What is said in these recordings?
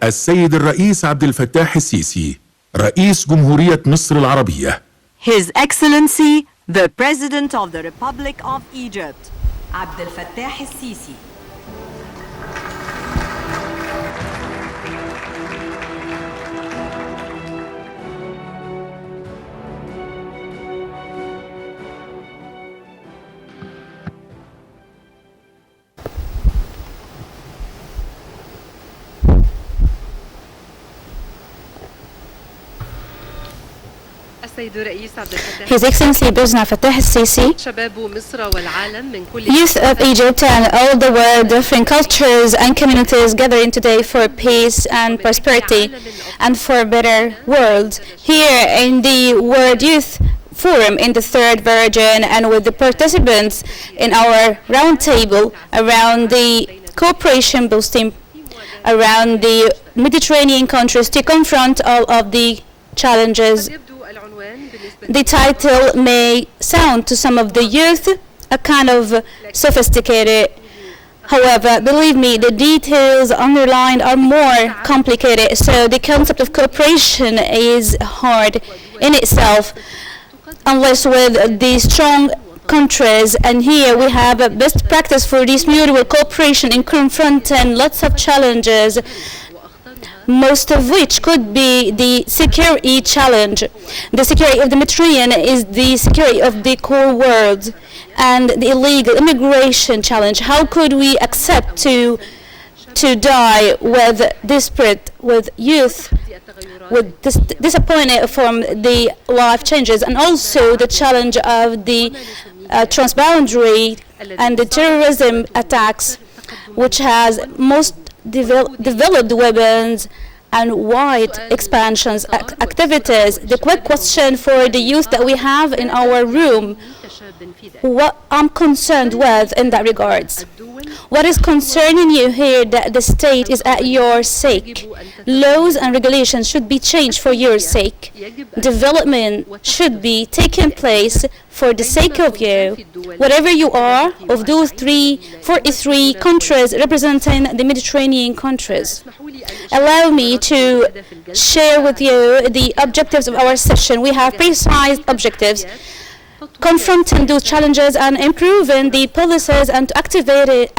السيد الرئيس عبد الفتاح السيسي رئيس جمهورية مصر العربية. His Excellency, the President of the Republic of Egypt, عبد الفتاح السيسي. His Excellency President Fattah al-Sisi, youth of Egypt and all the world, different cultures and communities gathering today for peace and prosperity and for a better world. Here in the World Youth Forum in the Third Virgin and with the participants in our roundtable around the cooperation boosting around the Mediterranean countries to confront all of the challenges. The title may sound to some of the youth a kind of sophisticated. However, believe me, the details underlined are more complicated, so the concept of cooperation is hard in itself, unless with the strong countries. And here we have a best practice for this mutual cooperation in confronting lots of challenges, most of which could be the security challenge. The security of the Mediterranean is the security of the core world, and the illegal immigration challenge. How could we accept to die with desperate, with youth, with disappointed from the life changes, and also the challenge of the transboundary and the terrorism attacks, which has most developed weapons and wide expansions activities. The quick question for the youth that we have in our room, what I'm concerned with in that regards. What is concerning you here that the state is at your sake? Laws and regulations should be changed for your sake. Development should be taking place for the sake of you. Whatever you are, of those 43 countries representing the Mediterranean countries. Allow me to share with you the objectives of our session. We have precise objectives: confronting those challenges and improving the policies and to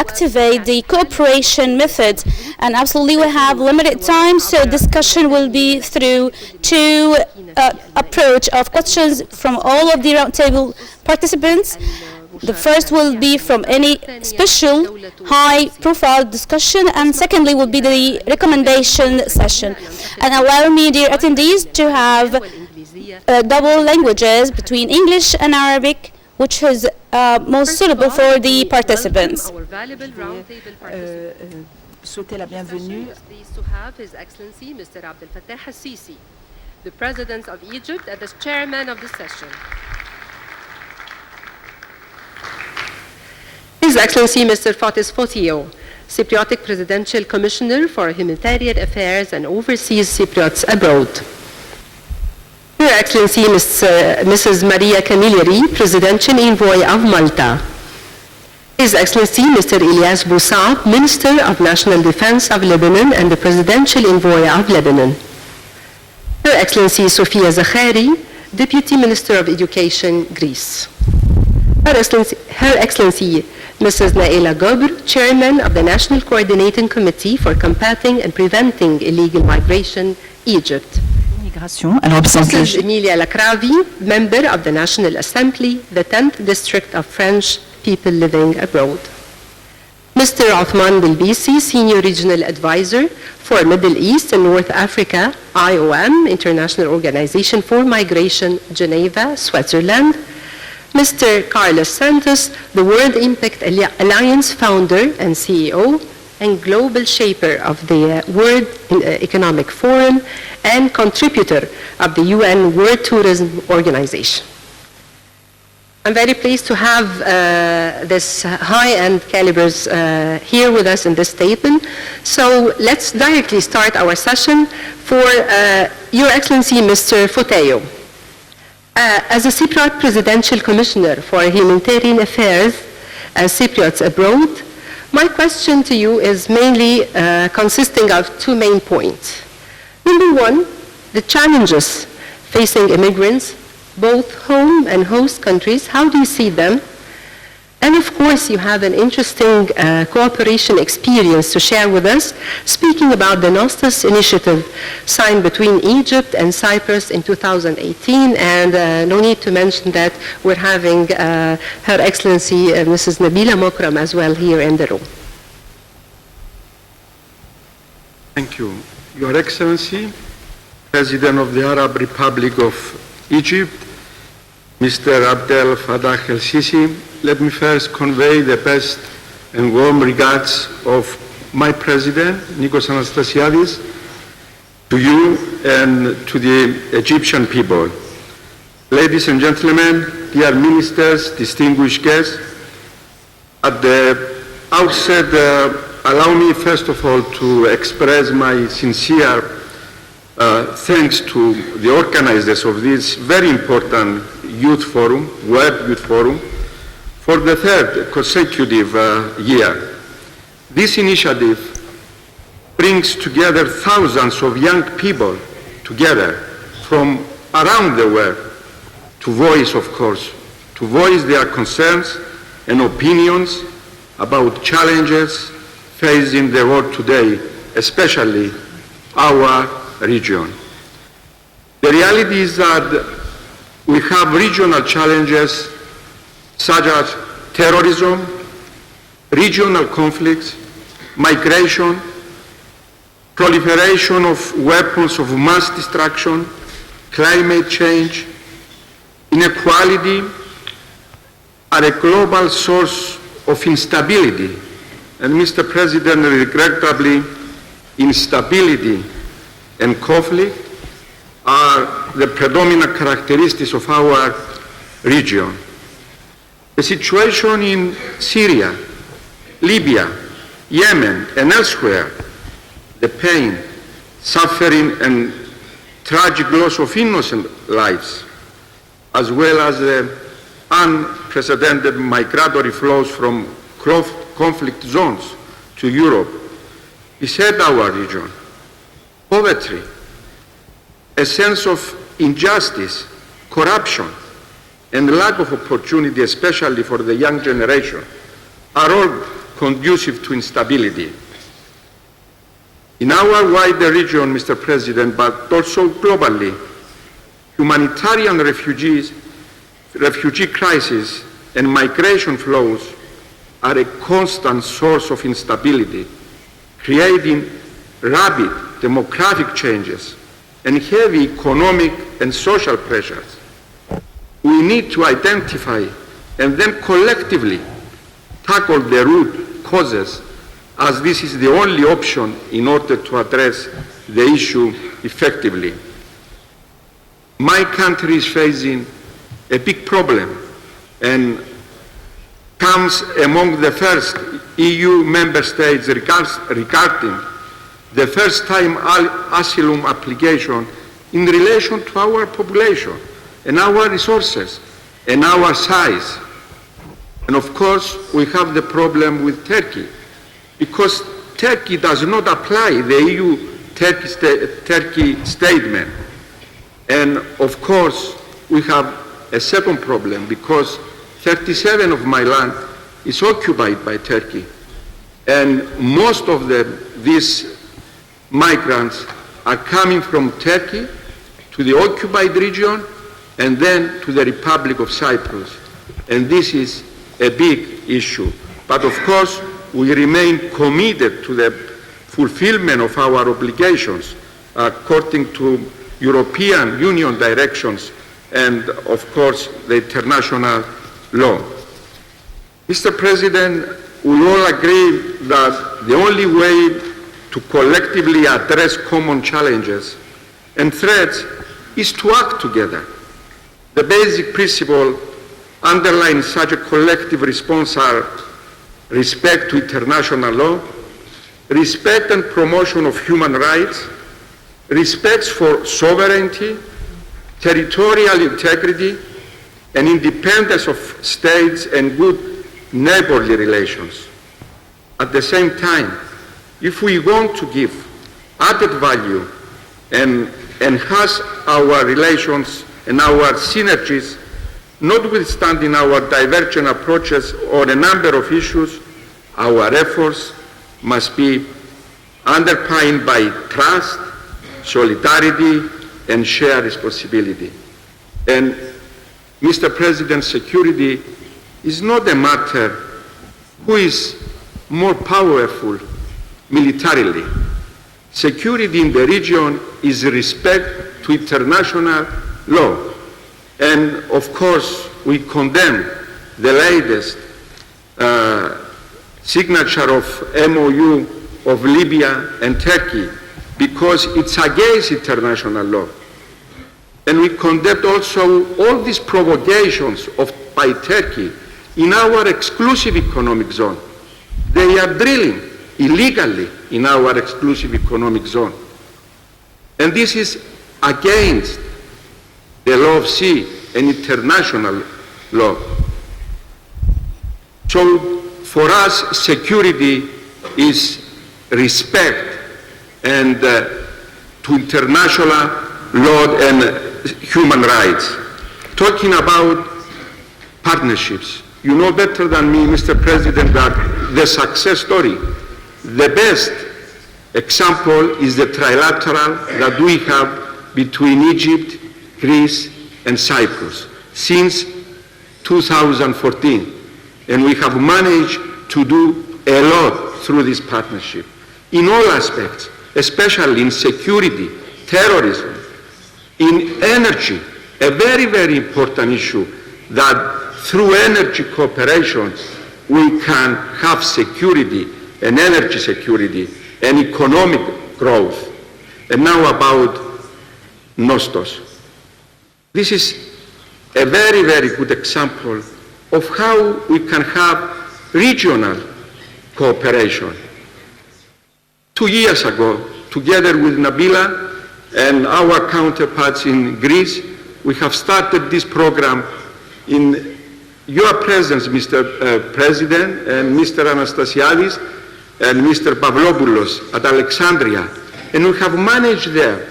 activate the cooperation methods. And absolutely we have limited time, so discussion will be through two approach of questions from all of the roundtable participants. The first will be from any special high-profile discussion, and secondly will be the recommendation session. And allow me, dear attendees, to have double languages between English and Arabic, which is most suitable for the participants. Souhaiter la bienvenue. Pleased to have His Excellency Mr. Abdel Fattah al-Sisi, the President of Egypt, as the chairman of the session. His Excellency Mr. Fatis Fotio, Cypriotic Presidential Commissioner for Humanitarian Affairs and Overseas Cypriots Abroad. Her Excellency Mrs. Maria Camilleri, Presidential Envoy of Malta. His Excellency Mr. Ilyas Boussab, Minister of National Defense of Lebanon and the Presidential Envoy of Lebanon. Her Excellency Sofia Zakhari, Deputy Minister of Education, Greece. Her Excellency Mrs. Naila Gobr, Chairman of the National Coordinating Committee for Combating and Preventing Illegal Migration, Egypt. Mrs. Emilia Lacravi, Member of the National Assembly, the 10th District of French People Living Abroad. Mr. Othman Bilbisi, Senior Regional Advisor for Middle East and North Africa, IOM, International Organization for Migration, Geneva, Switzerland. Mr. Carlos Santos, the World Impact Alliance founder and CEO and global shaper of the World Economic Forum and contributor of the UN World Tourism Organization. I'm very pleased to have this high-end calibers here with us in this statement. So let's directly start our session for Your Excellency, Mr. Foteo. As a Cypriot Presidential Commissioner for Humanitarian Affairs and Cypriots Abroad, My question to you is mainly consisting of two main points. Number one, the challenges facing immigrants, both home and host countries. How do you see them? And of course, you have an interesting cooperation experience to share with us, speaking about the Nostos initiative signed between Egypt and Cyprus in 2018. And no need to mention that we're having Her Excellency Mrs. Nabila Mokram as well here in the room. Thank you. Your Excellency, President of the Arab Republic of Egypt, Mr. Abdel Fattah El-Sisi, let me first convey the best and warm regards of my President, Nikos Anastasiadis, to you and to the Egyptian people. Ladies and gentlemen, dear ministers, distinguished guests, at the outset, allow me first of all to express my sincere thanks to the organizers of this very important youth forum, World Youth Forum, for the third consecutive year. This initiative brings together thousands of young people together from around the world to voice, of course, to voice their concerns and opinions about challenges facing the world today, especially our region. The reality is that we have regional challenges such as terrorism, regional conflicts, migration, proliferation of weapons of mass destruction, climate change, inequality are a global source of instability. And Mr. President, regrettably, instability and conflict are the predominant characteristics of our region. The situation in Syria, Libya, Yemen, and elsewhere, the pain, suffering, and tragic loss of innocent lives, as well as the unprecedented migratory flows from conflict zones to Europe, beset our region. Poverty, a sense of injustice, corruption, and lack of opportunity, especially for the young generation, are all conducive to instability. In our wider region, Mr. President, but also globally, humanitarian refugee crises and migration flows are a constant source of instability, creating rapid demographic changes and heavy economic and social pressures. We need to identify and then collectively tackle the root causes, as this is the only option in order to address the issue effectively. My country is facing a big problem and comes among the first EU member states regarding the first-time asylum application in relation to our population and our resources and our size. And of course, we have the problem with Turkey, because Turkey does not apply the EU-Turkey statement. And of course, we have a second problem, because 37% of my land is occupied by Turkey. And most of these migrants are coming from Turkey to the occupied region and then to the Republic of Cyprus. And this is a big issue. But of course, we remain committed to the fulfillment of our obligations according to European Union directions and, of course, the international law. Mr. President, we all agree that the only way to collectively address common challenges and threats is to act together. The basic principle underlying such a collective response are respect to international law, respect and promotion of human rights, respect for sovereignty, territorial integrity, and independence of states and good neighborly relations. At the same time, if we want to give added value and enhance our relations and our synergies, notwithstanding our divergent approaches on a number of issues, our efforts must be underpinned by trust, solidarity, and shared responsibility. And Mr. President, security is not a matter who is more powerful militarily. Security in the region is respect to international law. And of course, we condemn the latest signature of MOU of Libya and Turkey because it's against international law. And we condemn also all these provocations by Turkey in our exclusive economic zone. They are drilling illegally in our exclusive economic zone. And this is against the law of sea and international law. So for us, security is respect and to international law and human rights. Talking about partnerships, you know better than me, Mr. President, that the success story, the best example is the trilateral that we have between Egypt, Greece, and Cyprus since 2014. And we have managed to do a lot through this partnership in all aspects, especially in security, terrorism, in energy, a very, very important issue that through energy cooperation we can have security and energy security and economic growth. And now about Nostos. This is a very, very good example of how we can have regional cooperation. 2 years ago, together with Nabila and our counterparts in Greece, we have started this program in your presence, Mr. President, and Mr. Anastasiadis and Mr. Pavlopoulos at Alexandria. And we have managed there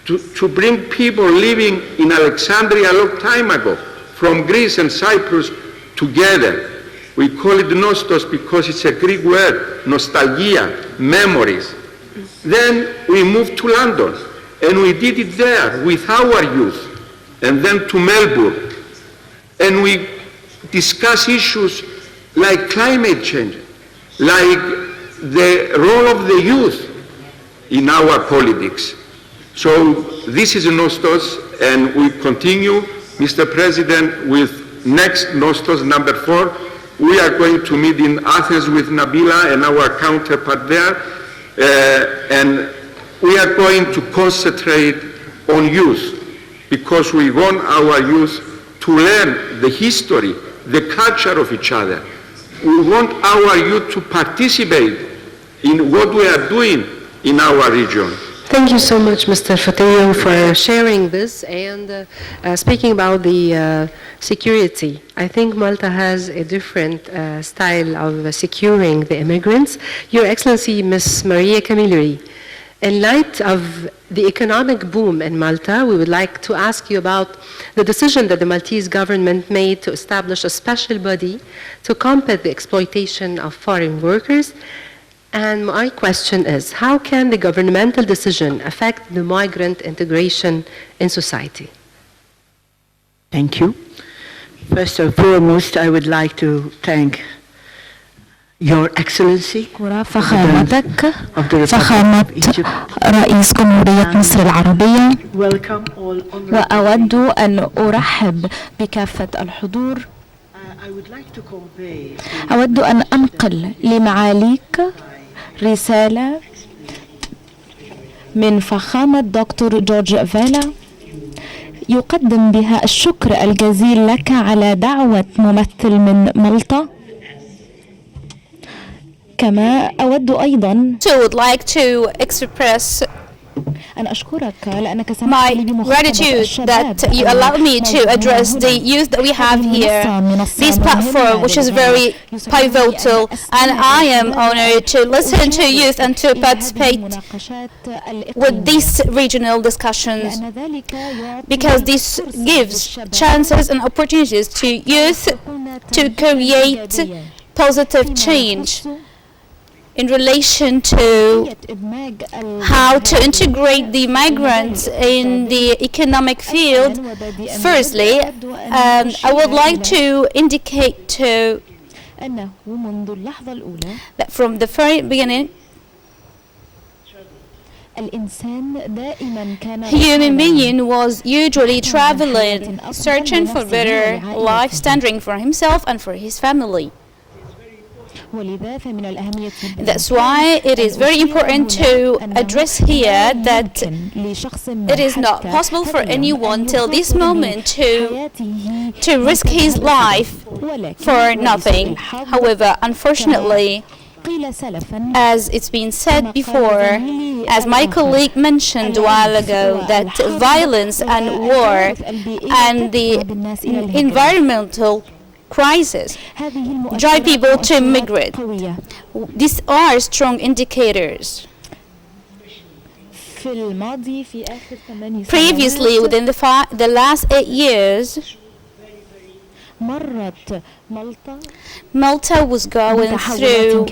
to bring people living in Alexandria a long time ago, from Greece and Cyprus together. We call it Nostos because it's a Greek word, nostalgia, memories. Then we moved to London, and we did it there with our youth, and then to Melbourne. And we discuss issues like climate change, like the role of the youth in our politics. So this is Nostos, and we continue, Mr. President, with next Nostos, number 4. We are going to meet in Athens with Nabila and our counterpart there, and we are going to concentrate on youth, because we want our youth to learn the history, the culture of each other. We want our youth to participate in what we are doing in our region. Thank you so much, Mr. Fateo, for sharing this and speaking about the security. I think Malta has a different style of securing the immigrants. Your Excellency, Ms. Maria Camilleri, in light of the economic boom in Malta, we would like to ask you about the decision that the Maltese government made to establish a special body to combat the exploitation of foreign workers. And my question is, how can the governmental decision affect the migrant integration in society? Thank you. First and foremost, I would like to thank Your Excellency فخامتك of the Republic فخامة of Egypt. رئيس جمهورية مصر العربية Welcome all honorable. وأود أن أرحب بكافة الحضور. I would like to convey أود أن أنقل لمعاليك رسالة من فخامة دكتور جورج فيلا يقدم بها الشكر الجزيل لك على دعوة ممثل من مالطا. كما أود أيضا would like to express أنا أشكرك لأنك My سمحت لي بمخاطبة gratitude الشباب. that you allow me to address the youth that we have here. This platform, which is very pivotal, and I am honored to listen to youth and to participate with these regional discussions, because this gives chances and opportunities to youth to create positive change in relation to how to integrate the migrants in the economic field. Firstly, I would like to indicate that from the very beginning, human being was usually traveling, searching for better life standard for himself and for his family. That's why it is very important to address here that it is not possible for anyone till this moment to risk his life for nothing. However, unfortunately, as it's been said before, as my colleague mentioned a while ago, that violence and war and the environmental crisis drive people to migrate. These are strong indicators. Previously, within the last 8 years, Malta was going through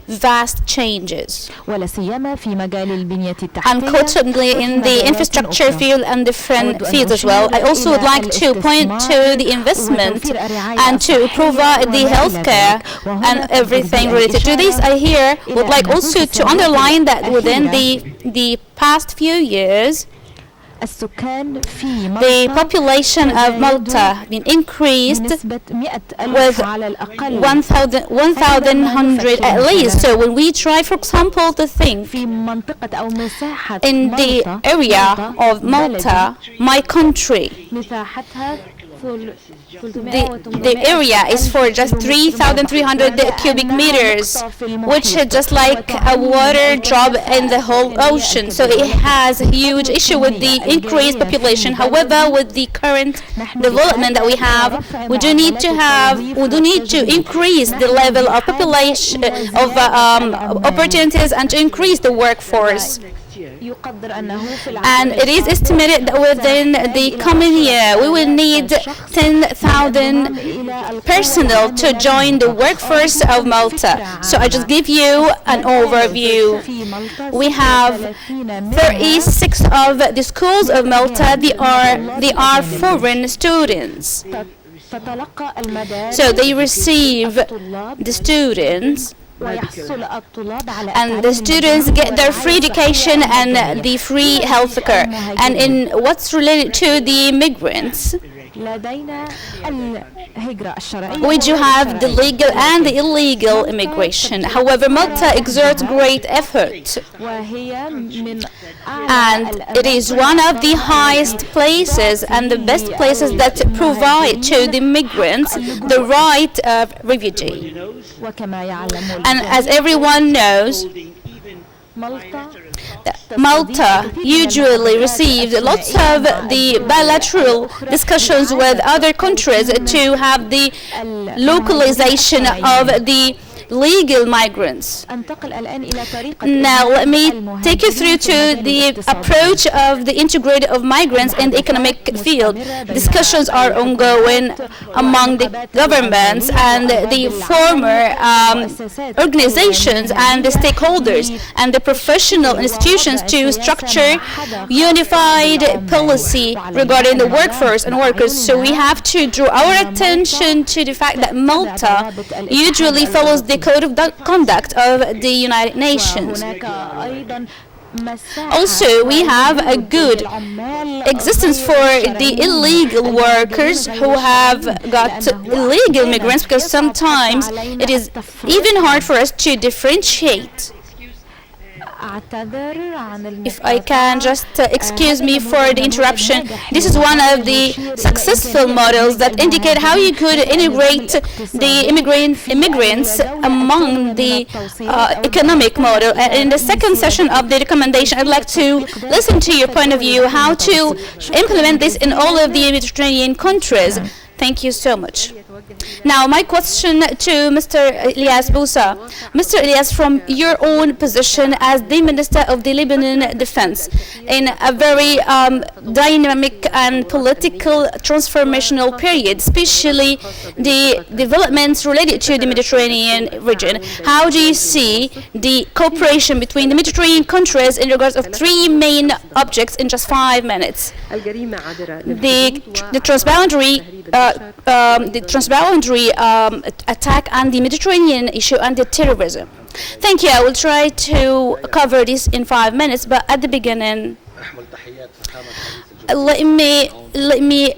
vast changes, unquestionably in the infrastructure field and different fields as well. I also would like to point to the investment and to provide the healthcare and everything related to this. I would like also to underline that within the past few years, the population of Malta been increased with 1,100 at least. So when we try, for example, to think in the area of Malta, my country, the area is for just 3,300 cubic meters, which is just like a water drop in the whole ocean. So it has a huge issue with the increased population. However, with the current development that we have, we do need to increase the level of population of opportunities and to increase the workforce. And it is estimated that within the coming year we will need 10,000 personnel to join the workforce of Malta. So I just give you an overview. We have 36 of the schools of Malta. They are foreign students. So they receive the students, and the students get their free education and the free health care. And in what's related to the migrants, we do have the legal and the illegal immigration. However, Malta exerts great effort, and it is one of the highest places and the best places that provide to the migrants the right of refugee. And as everyone knows, Malta usually receives lots of the bilateral discussions with other countries to have the localization of the legal migrants. Now let me take you through to the approach of the integrated of migrants in the economic field. Discussions are ongoing among the governments and the former organizations and the stakeholders and the professional institutions to structure unified policy regarding the workforce and workers. So we have to draw our attention to the fact that Malta usually follows the Code of Conduct of the United Nations. Also, we have a good existence for the illegal workers who have got illegal migrants, because sometimes it is even hard for us to differentiate If I can just excuse me for the interruption, this is one of the successful models that indicate how you could integrate the immigrants among the economic model. And in the second session of the recommendation, I'd like to listen to your point of view, how to implement this in all of the Mediterranean countries. Thank you so much. Now, my question to Mr. Ilyas Boussa. Mr. Ilyas, from your own position as the Minister of the Lebanon Defense, in a very dynamic and political transformational period, especially the developments related to the Mediterranean region, how do you see the cooperation between the Mediterranean countries in regards of three main objects in just 5 minutes? The transboundary attack and the Mediterranean issue and the terrorism. Thank you. I will try to cover this in 5 minutes, but at the beginning, let me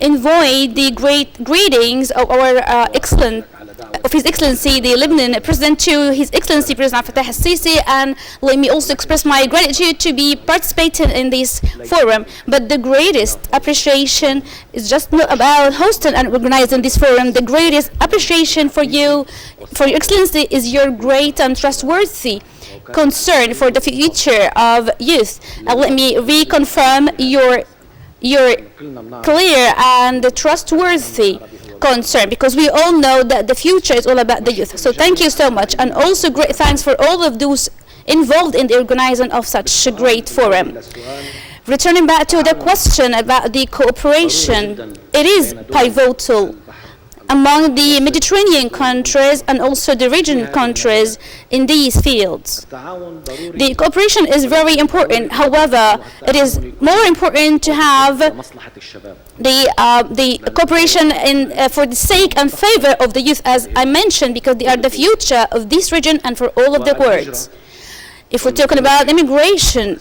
invite the great greetings of our of His Excellency the Lebanon President to His Excellency President Fattah el-Sisi, and let me also express my gratitude to be participating in this forum. But the greatest appreciation is just not about hosting and organizing this forum. The greatest appreciation for you, for Your Excellency, is your great and trustworthy concern for the future of youth. Let me reconfirm your clear and trustworthy concern, because we all know that the future is all about the youth. So thank you so much, and also great thanks for all of those involved in the organizing of such a great forum. Returning back to the question about the cooperation, it is pivotal among the Mediterranean countries and also the region countries in these fields. The cooperation is very important. However, it is more important to have the cooperation for the sake and favor of the youth, as I mentioned, because they are the future of this region and for all of the world. If we're talking about immigration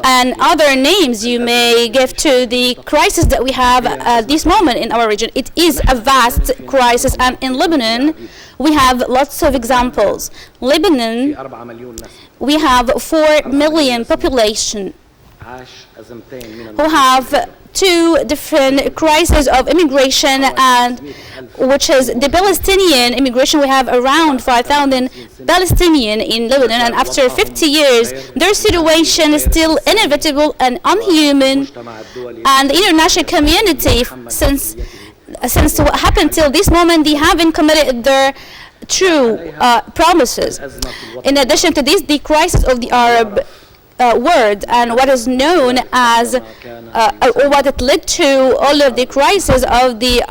and other names you may give to the crisis that we have at this moment in our region, it is a vast crisis, and in Lebanon we have lots of examples. Lebanon, we have 4 million population who have two different crises of immigration, and which is the Palestinian immigration. We have around 5,000 Palestinians in Lebanon, and after 50 years their situation is still inevitable and unhuman, and the international community, since what happened till this moment, they haven't committed their true promises. In addition to this, the crisis of the Arab world and what is known as or what it led to all of the crises of the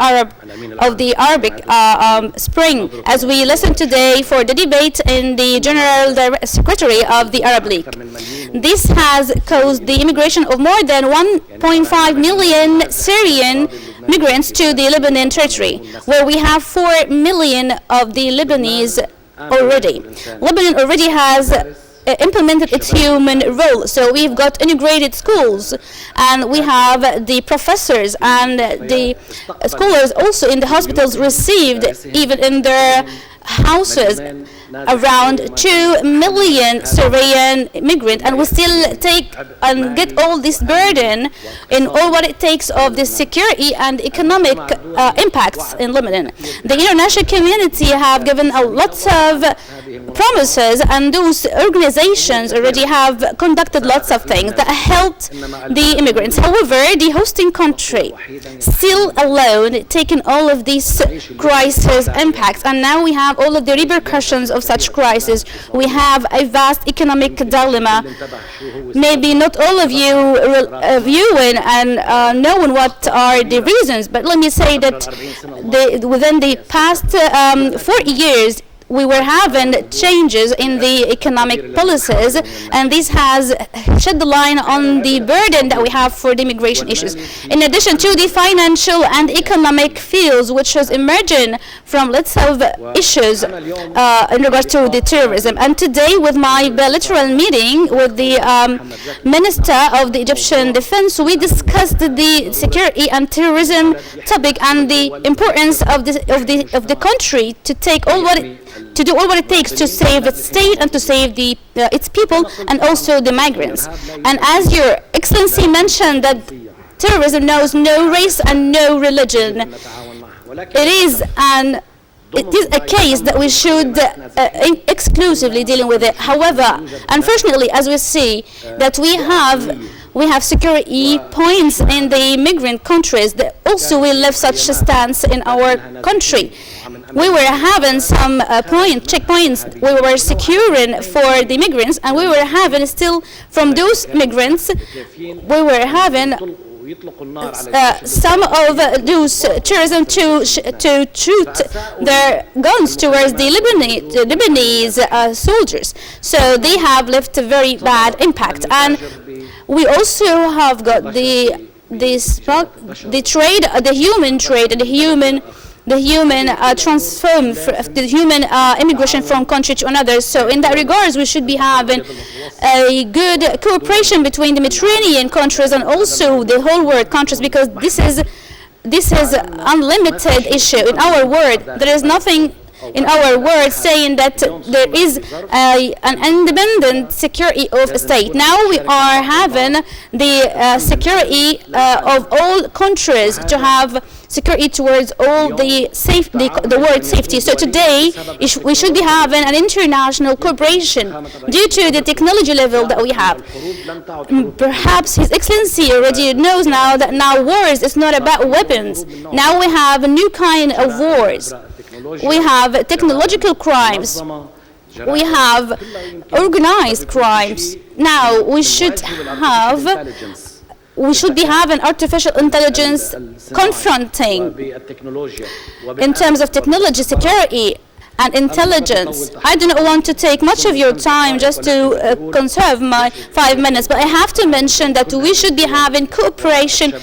Arabic Spring, as we listen today for the debate in the General Secretary of the Arab League. This has caused the immigration of more than 1.5 million Syrian migrants to the Lebanon territory, where we have 4 million of the Lebanese already. Lebanon already has implemented its human role. So we've got integrated schools, and we have the professors and the scholars also in the hospitals received, even in their houses, around 2 million Syrian immigrants, and we still take and get all this burden in all what it takes of the security and economic impacts in Lebanon. The international community have given a lot of promises, and those organizations already have conducted lots of things that helped the immigrants. However, the hosting country still alone taking all of these crisis impacts, and now we have all of the repercussions of such crisis. We have a vast economic dilemma. Maybe not all of you viewing and knowing what are the reasons, but let me say that within the past 40 years, we were having changes in the economic policies, and this has shed the line on the burden that we have for the immigration issues. In addition to the financial and economic fields, which is emerging from lots of issues in regards to the terrorism. And today, with my bilateral meeting with the Minister of the Egyptian Defense, we discussed the security and terrorism topic and the importance of the country to take all what to do all what it takes to save its state and to save its people and also the migrants. And as Your Excellency mentioned, that terrorism knows no race and no religion. It is a case that we should exclusively dealing with it. However, unfortunately, as we see that we have security points in the migrant countries that also will leave such a stance in our country. We were having some checkpoints we were securing for the migrants, and we were having still from those migrants, we were having some of those terrorism to shoot their guns towards the Lebanese soldiers. So they have left a very bad impact. And we also have got the trade, the human trade, and the human immigration from country to another. So in that regards, we should be having a good cooperation between the Mediterranean countries and also the whole world countries, because this is unlimited issue in our world. There is nothing in our world saying that there is an independent security of a state. Now we are having the security of all countries to have security towards all the world safety. So today we should be having an international cooperation due to the technology level that we have. Perhaps His Excellency already knows now that now wars is not about weapons. Now we have a new kind of wars. We have technological crimes. We have organized crimes. Now we should be having artificial intelligence confronting in terms of technology, security, and intelligence. I do not want to take much of your time just to conserve my 5 minutes, but I have to mention that we should be having cooperation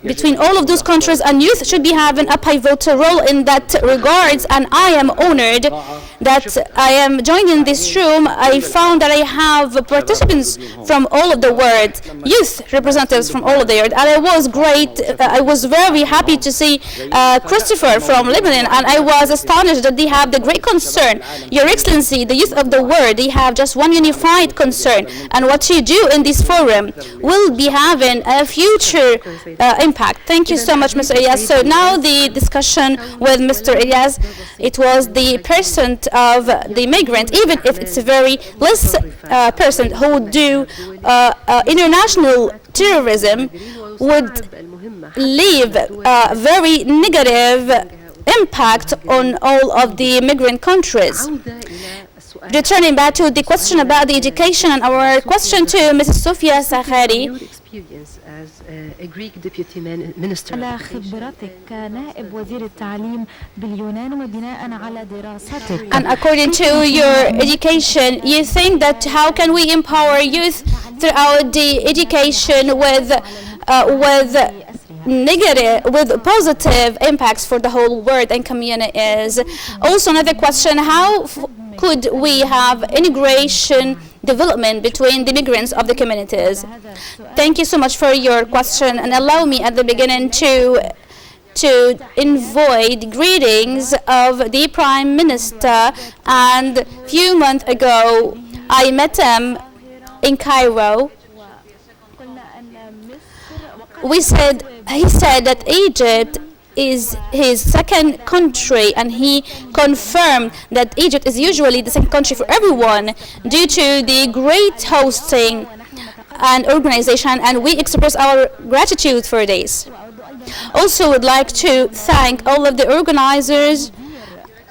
between all of those countries, and youth should be having a pivotal role in that regards. And I am honored that I am joining this room. I found that I have participants from all of the world, youth representatives from all of the world, and I was very happy to see Christopher from Lebanon, and I was astonished that they have the great concern. Your Excellency, the youth of the world, they have just one unified concern, and what you do in this forum will be having a future impact. Thank you so much, Mr. Elias. So now the discussion with Mr. Elias, it was the percent of the migrant, even if it's a very less percent who do international terrorism, would leave a very negative impact on all of the migrant countries. Returning back to the question about the education, and our question to Mrs. Sofia Sakhari. A Greek deputy minister. على خبرتك كنائب وزير التعليم باليونان وبناء على دراستك. And according to your education, you think that how can we empower youth throughout the education with positive impacts for the whole world and communities? Also another question, how could we have integration development between the migrants of the communities? Thank you so much for your question, and allow me at the beginning to invite greetings of the Prime Minister. And a few months ago I met him in Cairo. He said that Egypt is his second country, and he confirmed that Egypt is usually the second country for everyone due to the great hosting and organization, and we express our gratitude for this. Also would like to thank all of the organizers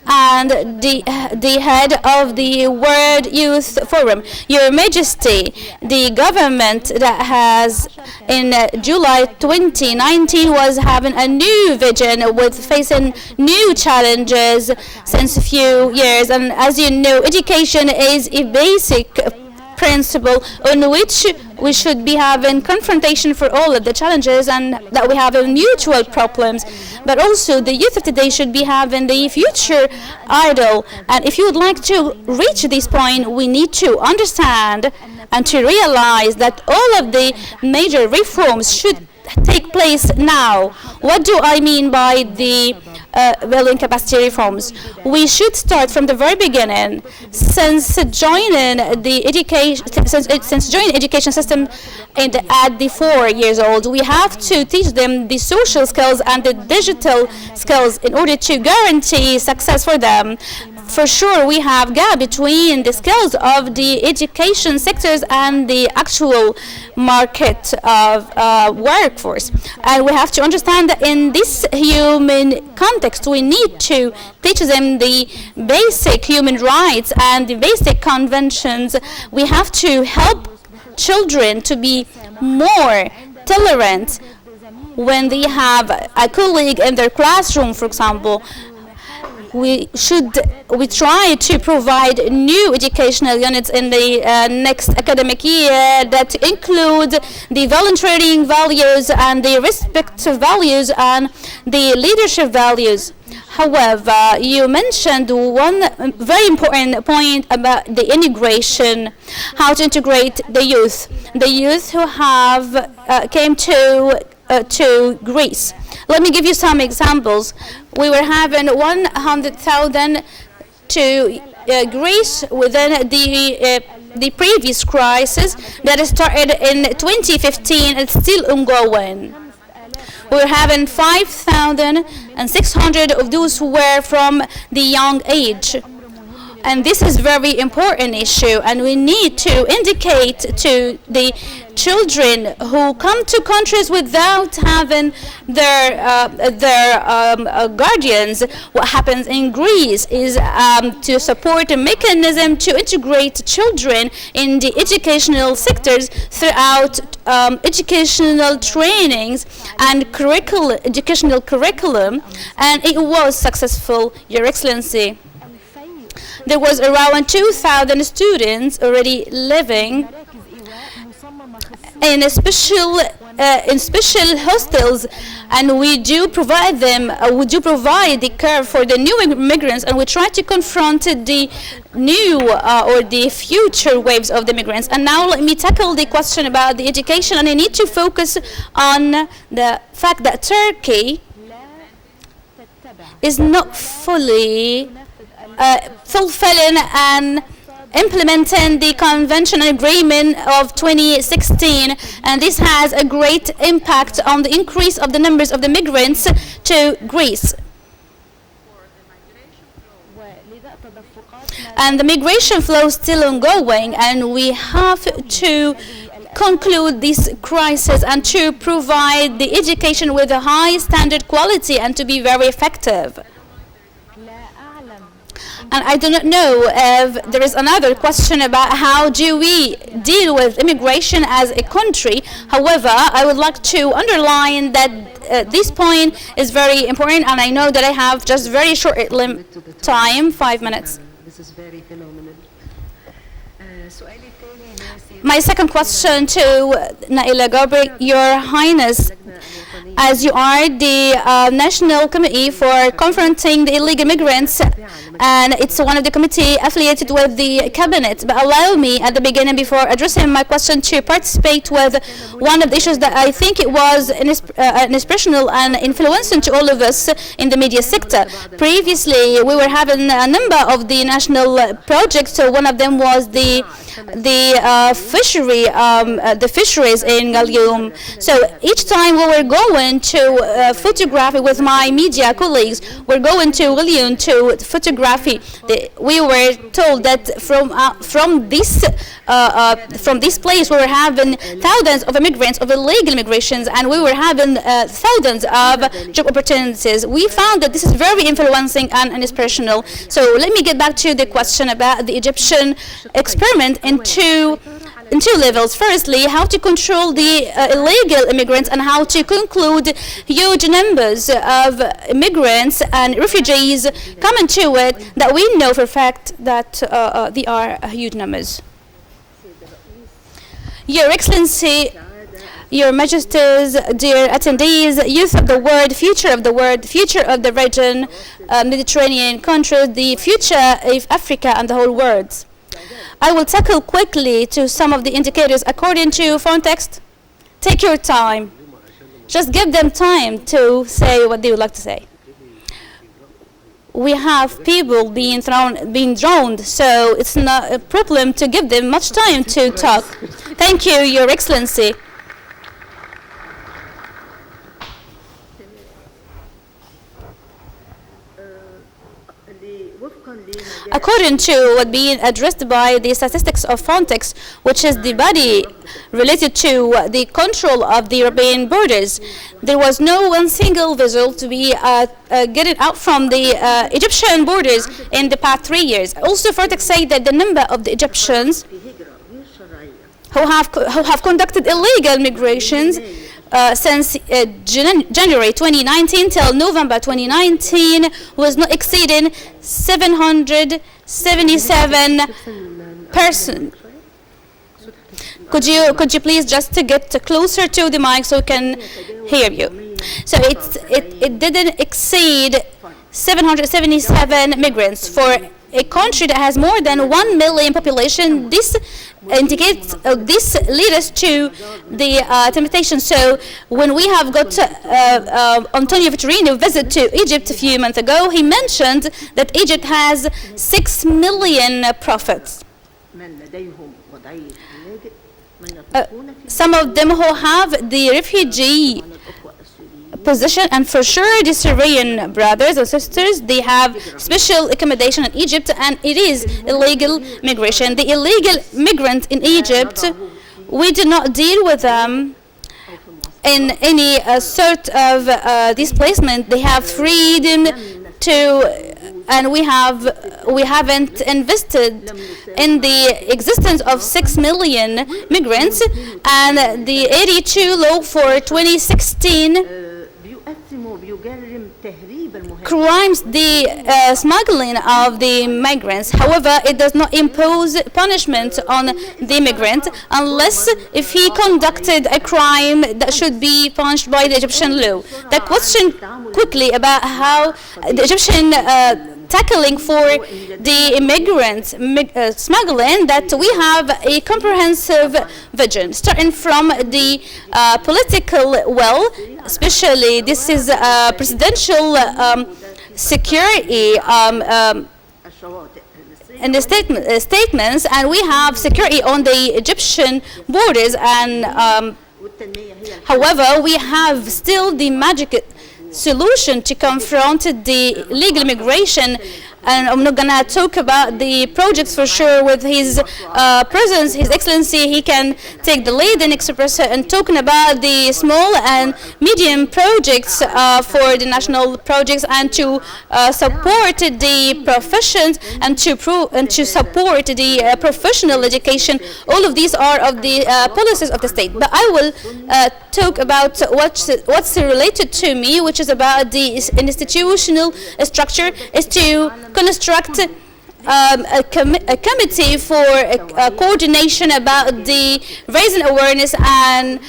and the head of the World Youth Forum. Your Majesty, the government that has in July 2019 was having a new vision with facing new challenges since a few years, and as you know, education is a basic principle on which we should be having confrontation for all of the challenges, and that we have mutual problems, but also the youth of today should be having the future idol. And if you would like to reach this point, we need to understand and to realize that all of the major reforms should take place now. What do I mean by the building capacity reforms. We should start from the very beginning. Since joining the education system at the 4 years old, we have to teach them the social skills and the digital skills in order to guarantee success for them. For sure, we have gap between the skills of the education sectors and the actual market of workforce. And we have to understand that in this human context, we need to teach them the basic human rights and the basic conventions. We have to help children to be more tolerant when they have a colleague in their classroom, for example. We try to provide new educational units in the next academic year that include the volunteering values and the respect values and the leadership values. However, you mentioned one very important point about the integration, how to integrate the youth who have came to Greece. Let me give you some examples. We were having 100,000 to Greece within the previous crisis that started in 2015 and still ongoing. We were having 5,600 of those who were from the young age. And this is very important issue, and we need to indicate to the children who come to countries without having their guardians. What happens in Greece is to support a mechanism to integrate children in the educational sectors throughout educational trainings and educational curriculum, and it was successful, Your Excellency. There was around 2,000 students already living in special hostels, and we do provide the care for the new immigrants, and we try to confront the new or the future waves of the migrants. And now let me tackle the question about the education, and I need to focus on the fact that Turkey is not fully fulfilling and implementing the convention and agreement of 2016, and this has a great impact on the increase of the numbers of the migrants to Greece. And the migration flow is still ongoing, and we have to conclude this crisis and to provide the education with a high standard quality and to be very effective. And I do not know if there is another question about how do we deal with immigration as a country. However, I would like to underline that this point is very important, and I know that I have just very short time, 5 minutes. This is very phenomenal. My second question to Naila Gabri, Your Highness, as you are the National Committee for Confronting the Illegal Migrants, and it's one of the committee affiliated with the cabinet, but allow me at the beginning, before addressing my question, to participate with one of the issues that I think it was inspirational and influential to all of us in the media sector. Previously, we were having a number of the national projects, so one of them was the fisheries in Galyum. So each time we were going to photography with my media colleagues, we're going to Galyum to photography. We were told that from this place we were having thousands of immigrants, of illegal immigrations, and we were having thousands of job opportunities. We found that this is very influencing and inspirational. So let me get back to the question about the Egyptian experiment in two levels. Firstly, how to control the illegal immigrants and how to conclude huge numbers of immigrants and refugees coming to it that we know for a fact that they are huge numbers. Your Excellency, Your Majesties, dear attendees, youth of the world, future of the region, Mediterranean countries, the future of Africa and the whole world. I will tackle quickly to some of the indicators according to context. Take your time. Just give them time to say what they would like to say. we have people being drowned, so it's not a problem to give them much time to talk. Thank you, Your Excellency. According to what being addressed by the statistics of Frontex, which is the body related to the control of the European borders, there was no one single vessel to be getting out from the Egyptian borders in the past 3 years. Also, Frontex said that the number of the Egyptians who have conducted illegal migrations since January 2019 till November 2019 was not exceeding 777 persons. Could you please just to get closer to the mic so we can hear you? So it didn't exceed 777 migrants for a country that has more than 1 million population. This indicates this leads us to the temptation. So when we have got Antonio Vitorino visit to Egypt a few months ago, he mentioned that Egypt has 6 million prophets. Some of them who have the refugee position, and for sure the Syrian brothers and sisters, they have special accommodation in Egypt, and it is illegal migration. The illegal migrant in Egypt, we do not deal with them in any sort of displacement. They have freedom to, and we haven't invested in the existence of 6 million migrants, and the 82 law for 2016 crimes the smuggling of the migrants. However, it does not impose punishment on the migrant unless if he conducted a crime that should be punished by the Egyptian law. The question quickly about how the Egyptian tackling for the immigrant smuggling, that we have a comprehensive vision starting from the political will, especially this is presidential security in the statements, and we have security on the Egyptian borders, and however we have still the magic solution to confront the illegal immigration. And I'm not gonna talk about the projects for sure. With his presence, His Excellency, he can take the lead and express and talking about the small and medium projects for the national projects, and to support the professions, and to support the professional education. All of these are of the policies of the state. But I will talk about what's related to me, which is about the institutional structure, is to construct a committee for coordination about the raising awareness and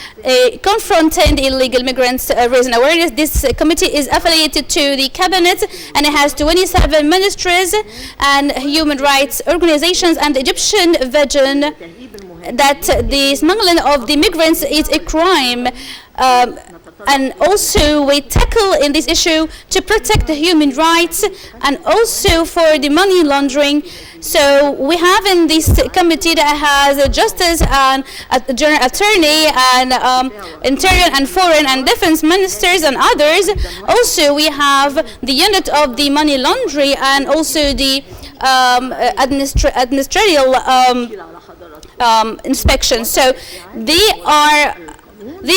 confronting the illegal migrants, raising awareness. This committee is affiliated to the cabinet, and it has 27 ministries and human rights organizations, and the Egyptian vision that the smuggling of the migrants is a crime. And also we tackle in this issue to protect the human rights and also for the money laundering. So we have in this committee that has justice and a general attorney and interior and foreign and defense ministers and others. Also we have the unit of the money laundering and also the administrative inspection. So they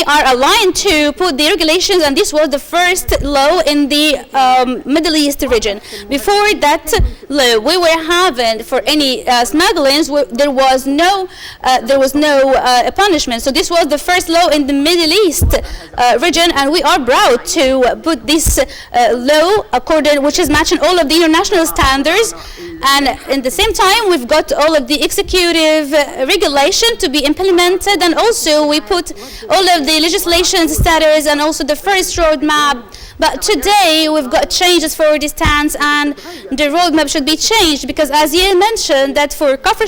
are aligned to put the regulations, and this was the first law in the Middle East region. Before that law, we were having for any smugglings, there was no punishment. So this was the first law in the Middle East region, and we are proud to put this law according, which is matching all of the international standards. And at the same time, we've got all of the executive regulation to be implemented, and also we put all of the legislation status and also the first roadmap. But today we've got changes for the stance, and the roadmap should be changed because, as you mentioned, that for Kafir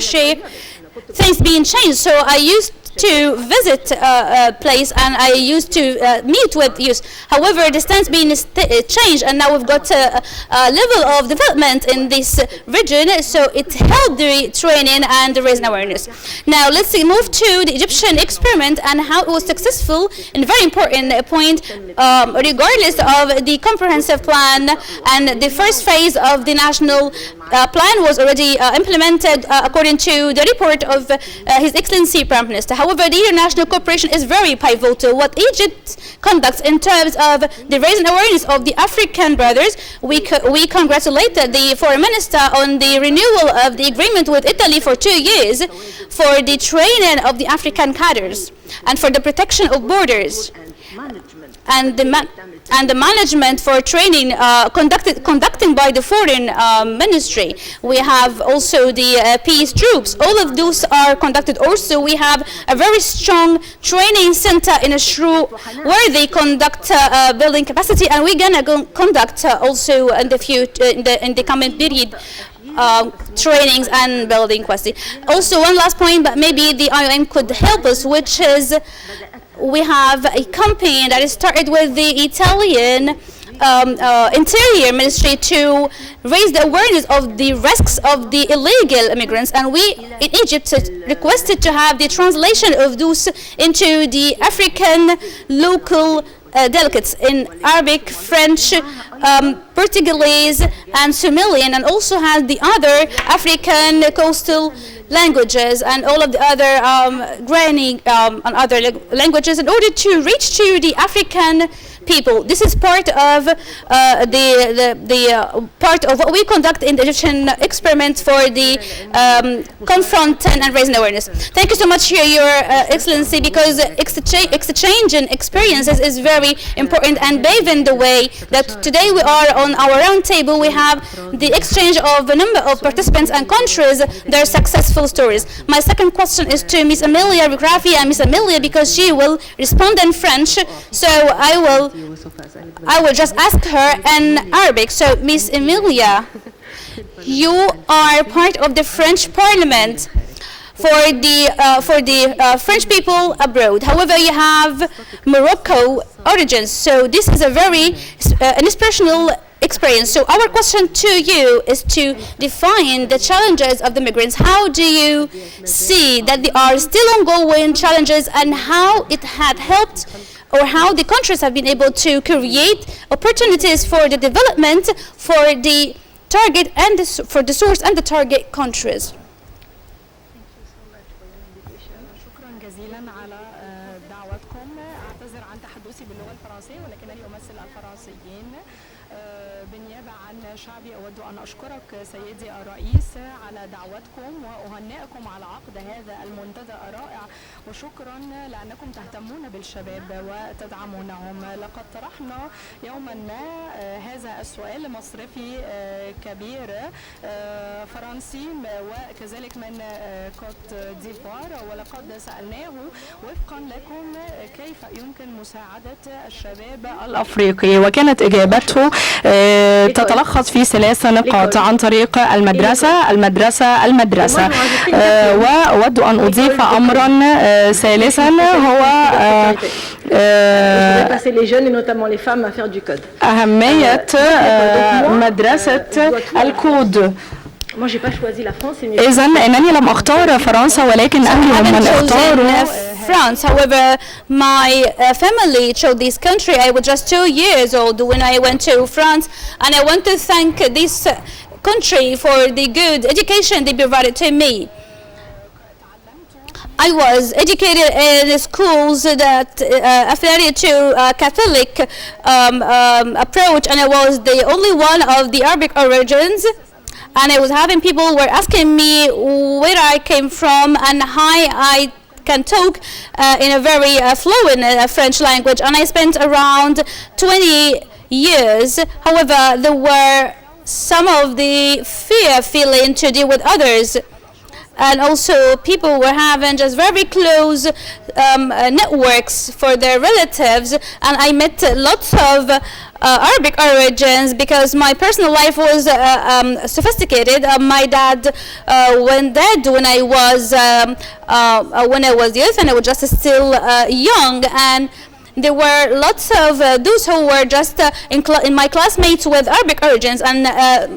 things being changed. So I used to visit a place, and I used to meet with youth. However, the stance being changed, and now we've got a level of development in this region, so it helped the training and the raising awareness. Now let's move to the Egyptian experiment and how it was successful, and a very important point, regardless of the comprehensive plan, and the first phase of the national plan was already implemented according to the report of His Excellency Prime Minister. However, the international cooperation is very pivotal. What Egypt conducts in terms of the raising awareness of the African brothers, we congratulated the Foreign Minister on the renewal of the agreement with Italy for 2 years for the training of the African cadres and for the protection of borders and the management for training conducting by the foreign ministry. We have also the peace troops. All of those are conducted. Also, we have a very strong training center in Ashru where they conduct building capacity, and we're gonna conduct also in the future, in the coming period, trainings and building capacity. Also, one last point, but maybe the IOM could help us, which is we have a campaign that is started with the Italian Interior Ministry to raise the awareness of the risks of the illegal immigrants, and we in Egypt requested to have the translation of those into the African local delegates in Arabic, French, Portuguese and Somalian, and also had the other African coastal languages and all of the other granny and other languages in order to reach to the African people. This is part of part of what we conduct in the Egyptian experiment for the confronting and raising awareness. Thank you so much, Your Excellency, because exchange and experiences is very important and paving the way that today we are on our round table. We have the exchange of a number of participants and countries, their successful stories. My second question is to Ms. Amelia Rigrafi and Ms. Amelia, because she will respond in French, so I will just ask her in Arabic. So, Ms. Emilia, you are part of the French Parliament for the French people abroad. However, you have Morocco origins, so this is a very inspirational experience. So our question to you is to define the challenges of the migrants. How do you see that there are still ongoing challenges, and how it had helped, or how the countries have been able to create opportunities for the development for the target and for the source and the target countries? شكرا جزيلا على دعوتكم. أعتذر عن تحدثي باللغة الفرنسية ولكنني أمثل الفرنسيين. بالنيابة عن شعبي أود أن أشكرك سيدي الرئيس على دعوتكم وأهنئكم على عقد هذا المنتدى الرائع، وشكرا لأنكم تهتمون بالشباب وتدعمونهم. لقد طرحنا يوما ما هذا السؤال لمصرفي كبير فرنسي وكذلك من كوت ديفوار، ولقد سألناه وفقا لكم كيف يمكن مساعدة الشباب الأفريقي، وكانت إجابته تتلخص في 3 نقاط عن طريق المدرسة المدرسة المدرسة. وأود أن أضيف أمرا ثالثا هو أهمية مدرسة الكود. إذن أنني لم أختار فرنسا ولكن أهلي هم من اختاروا France. However, my family chose this country. I was just 2 years old when I went to France, and I want to thank this country for the good education they provided to me. I was educated in schools that affiliated to Catholic approach, and I was the only one of the Arabic origins. And I was having people were asking me where I came from and how I can talk in a very fluent French language. And I spent around 20 years. However, there were some of the feeling to deal with others. and also people were having just very close networks for their relatives, and I met lots of Arabic origins because my personal life was sophisticated. My dad went dead when I was youth, and I was just still young, and there were lots of those who were just in my classmates with Arabic origins, and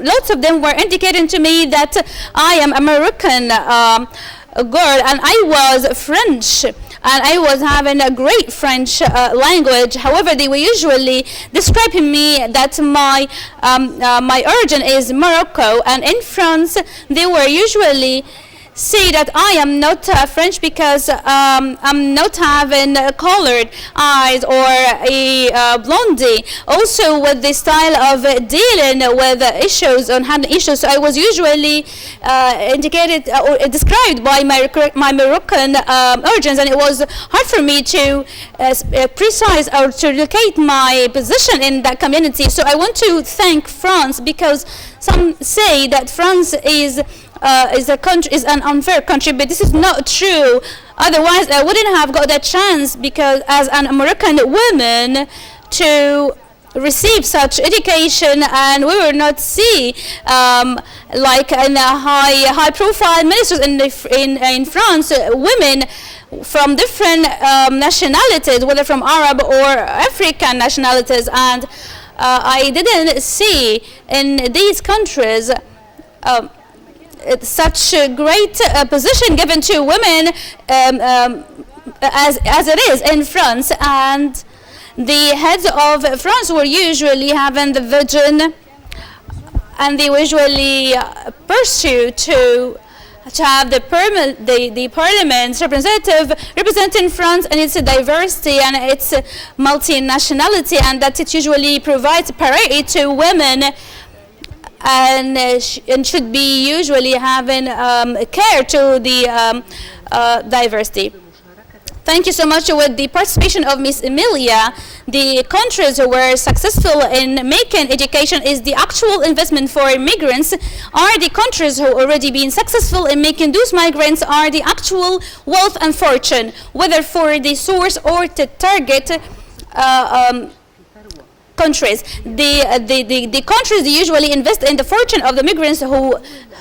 lots of them were indicating to me that I am American girl, and I was French, and I was having a great French language. However, they were usually describing me that my origin is Morocco, and in France they were usually say that I am not French because I'm not having colored eyes or a blondie. Also, with the style of dealing with issues, on handling issues, so I was usually indicated or described by my Moroccan origins, and it was hard for me to precise or to locate my position in that community. So I want to thank France, because some say that France is an unfair country, but this is not true. Otherwise, I wouldn't have got that chance, because as an American woman, to receive such education, and we will not see like in a high profile ministers in France, women from different nationalities, whether from Arab or African nationalities, and I didn't see in these countries such a great position given to women as it is in France. And the heads of France were usually having the vision, and they usually pursue to have the parliament's representative representing France and its diversity and its multinationality, and that it usually provides parity to women, and should be usually having care to the diversity. Thank you so much. With the participation of Ms. Emilia, the countries who were successful in making education is the actual investment for immigrants, are the countries who already been successful in making those migrants are the actual wealth and fortune, whether for the source or the target countries. The countries usually invest in the fortune of the migrants who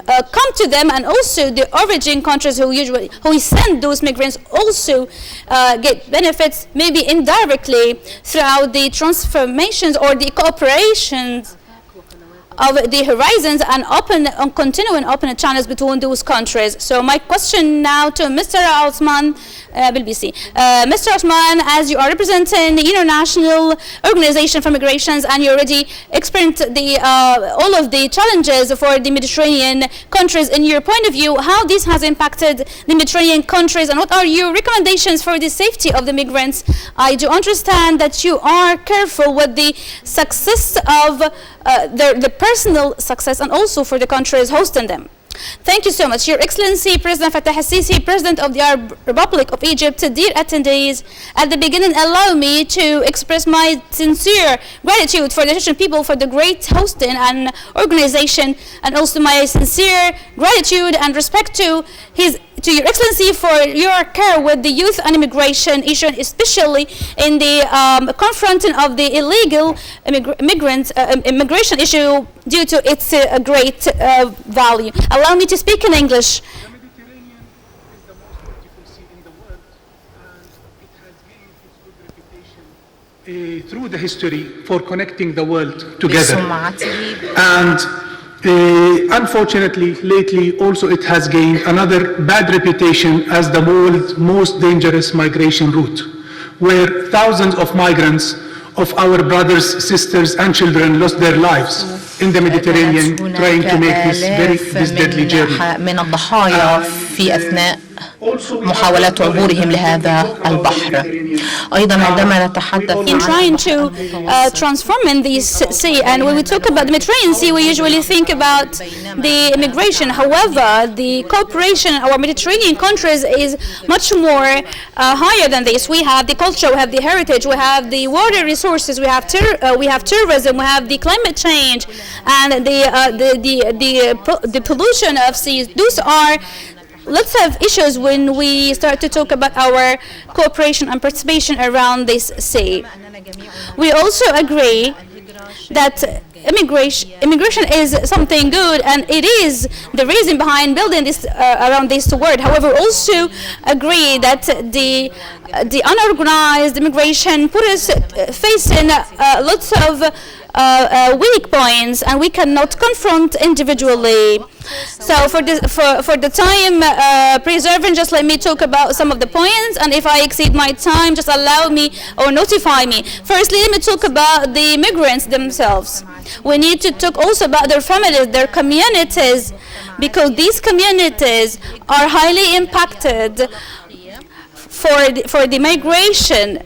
come to them, and also the origin countries who send those migrants also get benefits, maybe indirectly, throughout the transformations or the cooperations of the horizons and continuing open channels between those countries. So my question now to Mr. Osman Belbisi. Mr. Osman, as you are representing the International Organization for Migrations, and you already experienced all of the challenges for the Mediterranean countries, in your point of view, how this has impacted the Mediterranean countries, and what are your recommendations for the safety of the migrants? I do understand that you are careful with the success of the personal success, and also for the countries hosting them. Thank you so much. Your Excellency, President Fattah el-Sisi, President of the Arab Republic of Egypt, dear attendees, at the beginning allow me to express my sincere gratitude for the Egyptian people for the great hosting and organization, and also my sincere gratitude and respect to Your Excellency for your care with the youth and immigration issue, especially in the confronting of the illegal immigration issue due to its great value. Allow me to speak in English. The Mediterranean is the most beautiful sea in the world, and it has gained its good reputation through the history for connecting the world together. And unfortunately, lately also it has gained another bad reputation as the world's most dangerous migration route, where thousands of migrants, of our brothers, sisters and children lost their lives in the Mediterranean trying to make this deadly journey. من الضحايا في أثناء محاولات عبورهم لهذا البحر. أيضا عندما نتحدث in trying to transform in this sea, and when we talk about the Mediterranean Sea, we usually think about the immigration. However, the cooperation of our Mediterranean countries is much more higher than this. We have the culture, we have the heritage, we have the water resources, we have tourism, we have the climate change, and the pollution of seas. Those are lots of issues when we start to talk about our cooperation and participation around this sea. We also agree that immigration is something good, and it is the reason behind building this around this word. However, we also agree that the unorganized immigration put us facing lots of weak points, and we cannot confront individually. So for the time preserving, just let me talk about some of the points, and if I exceed my time, just allow me or notify me. Firstly, let me talk about the immigrants themselves. We need to talk also about their families, their communities, because these communities are highly impacted for the migration,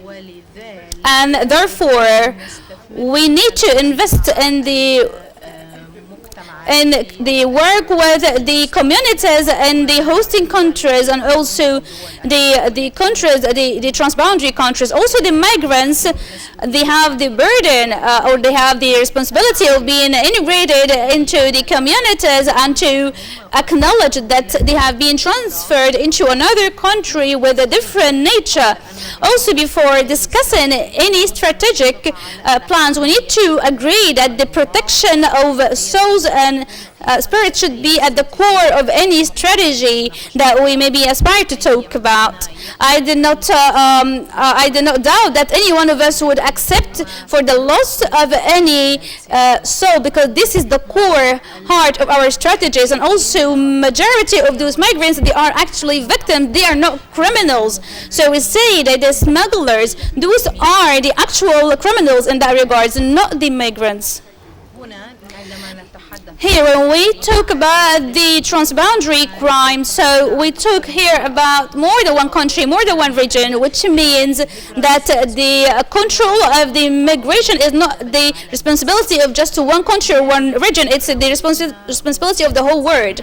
and therefore we need to invest in the work with the communities and the hosting countries, and also the countries, the transboundary countries. Also the migrants, they have the burden or they have the responsibility of being integrated into the communities and to acknowledge that they have been transferred into another country with a different nature. Also, before discussing any strategic plans, we need to agree that the protection of souls and spirit should be at the core of any strategy that we maybe aspire to talk about. I did not doubt that any one of us would accept for the loss of any soul, because this is the core heart of our strategies. And also, majority of those migrants, they are actually victims. They are not criminals. So we say that the smugglers, those are the actual criminals in that regards, not the migrants. Here, when we talk about the transboundary crime, so we talk here about more than one country, more than one region, which means that the control of the migration is not the responsibility of just one country or one region, it's the responsibility of the whole world.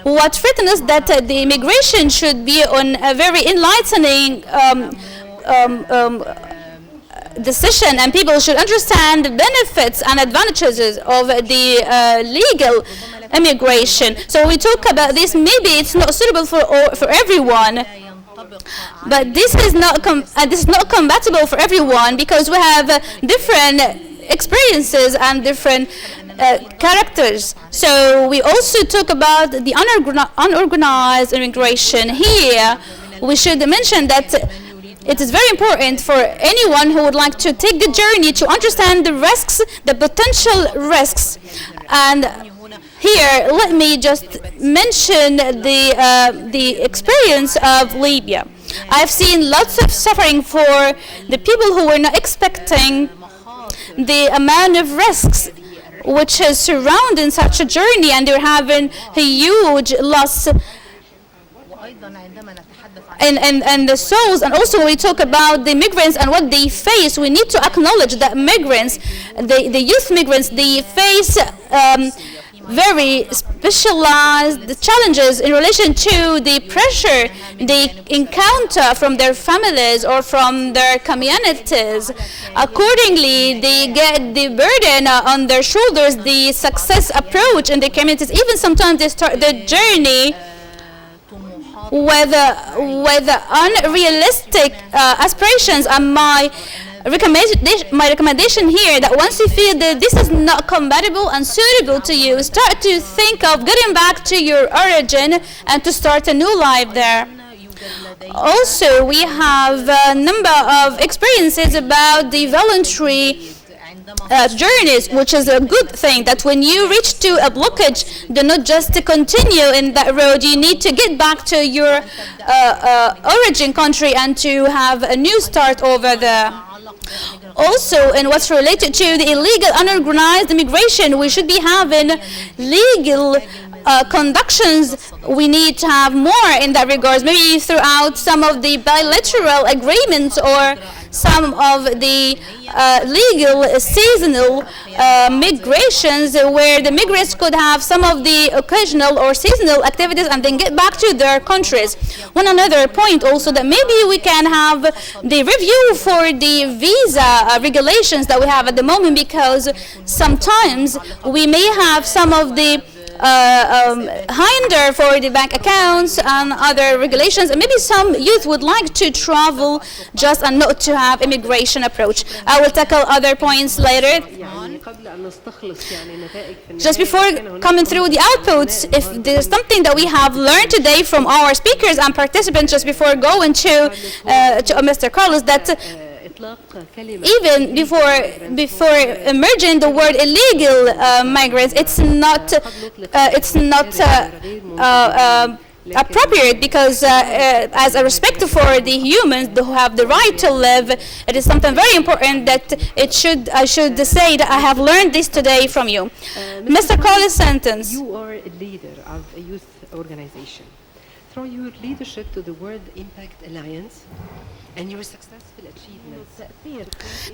What threatens us that the migration should be on a very enlightening decision, and people should understand the benefits and advantages of the legal immigration. So we talk about this, maybe it's not suitable for everyone, but this is not compatible for everyone, because we have different experiences and different characters. So we also talk about the unorganized immigration. Here we should mention that it is very important for anyone who would like to take the journey to understand the risks, the potential risks. And here, let me just mention the experience of Libya. I've seen lots of suffering for the people who were not expecting the amount of risks which is surrounding such a journey, and they're having a huge loss and the souls. And also, when we talk about the migrants and what they face, we need to acknowledge that migrants, the youth migrants, they face very specialized challenges in relation to the pressure they encounter from their families or from their communities. Accordingly, they get the burden on their shoulders, the success approach in the communities. Even sometimes they start their journey with unrealistic aspirations. And my recommendation here, that once you feel that this is not compatible and suitable to you, start to think of getting back to your origin and to start a new life there. Also, we have a number of experiences about the voluntary journeys, which is a good thing, that when you reach to a blockage, do not just continue in that road. You need to get back to your origin country and to have a new start over there. Also, in what's related to the illegal unorganized immigration, we should be having legal conductions. We need to have more in that regards, maybe throughout some of the bilateral agreements or some of the legal seasonal migrations, where the migrants could have some of the occasional or seasonal activities and then get back to their countries. One another point also, that maybe we can have the review for the visa regulations that we have at the moment, because sometimes we may have some of the hinder for the bank accounts and other regulations. And maybe some youth would like to travel just and not to have immigration approach. I will tackle other points later. Just before coming through the outputs, if there's something that we have learned today from our speakers and participants just before going to Mr. Carlos, that even before emerging the word illegal migrants, it's not appropriate, because as a respect for the humans who have the right to live, it is something very important that I should say that I have learned this today from you. Mr. Carlos sentence. You are a leader of a youth organization. Through your leadership to the World Impact Alliance and your successful achievements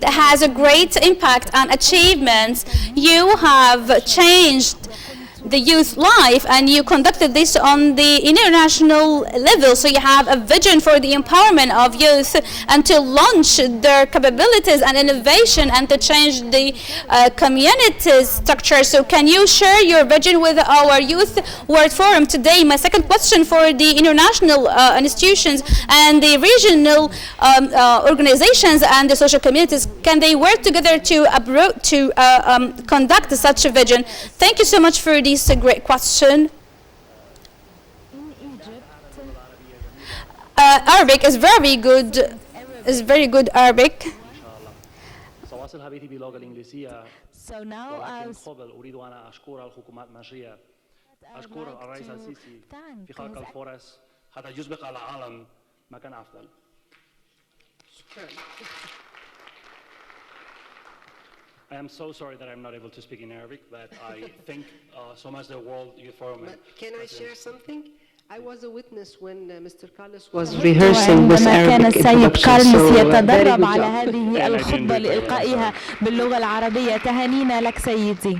that has a great impact and achievements, you have changed the youth life, and you conducted this on the international level. So you have a vision for the empowerment of youth and to launch their capabilities and innovation and to change the community structure. So can you share your vision with our Youth World Forum today? My second question for the international institutions and the regional organizations and the social communities, can they work together to conduct such a vision? Thank you so much for this great question. Arabic is very good. Arabic. So now أشكر الرئيس السيسي في خلق الفرص حتى يسبق العالم مكان أفضل. I am so sorry that I'm not able to speak in Arabic, but I think so much the World Youth Forum. But can I share something? I was a witness when Mr. Carlos was rehearsing with كان Arabic السيد كارلوس so, يتدرب على هذه الخطبة لإلقائها باللغة العربية. تهانينا لك سيدي.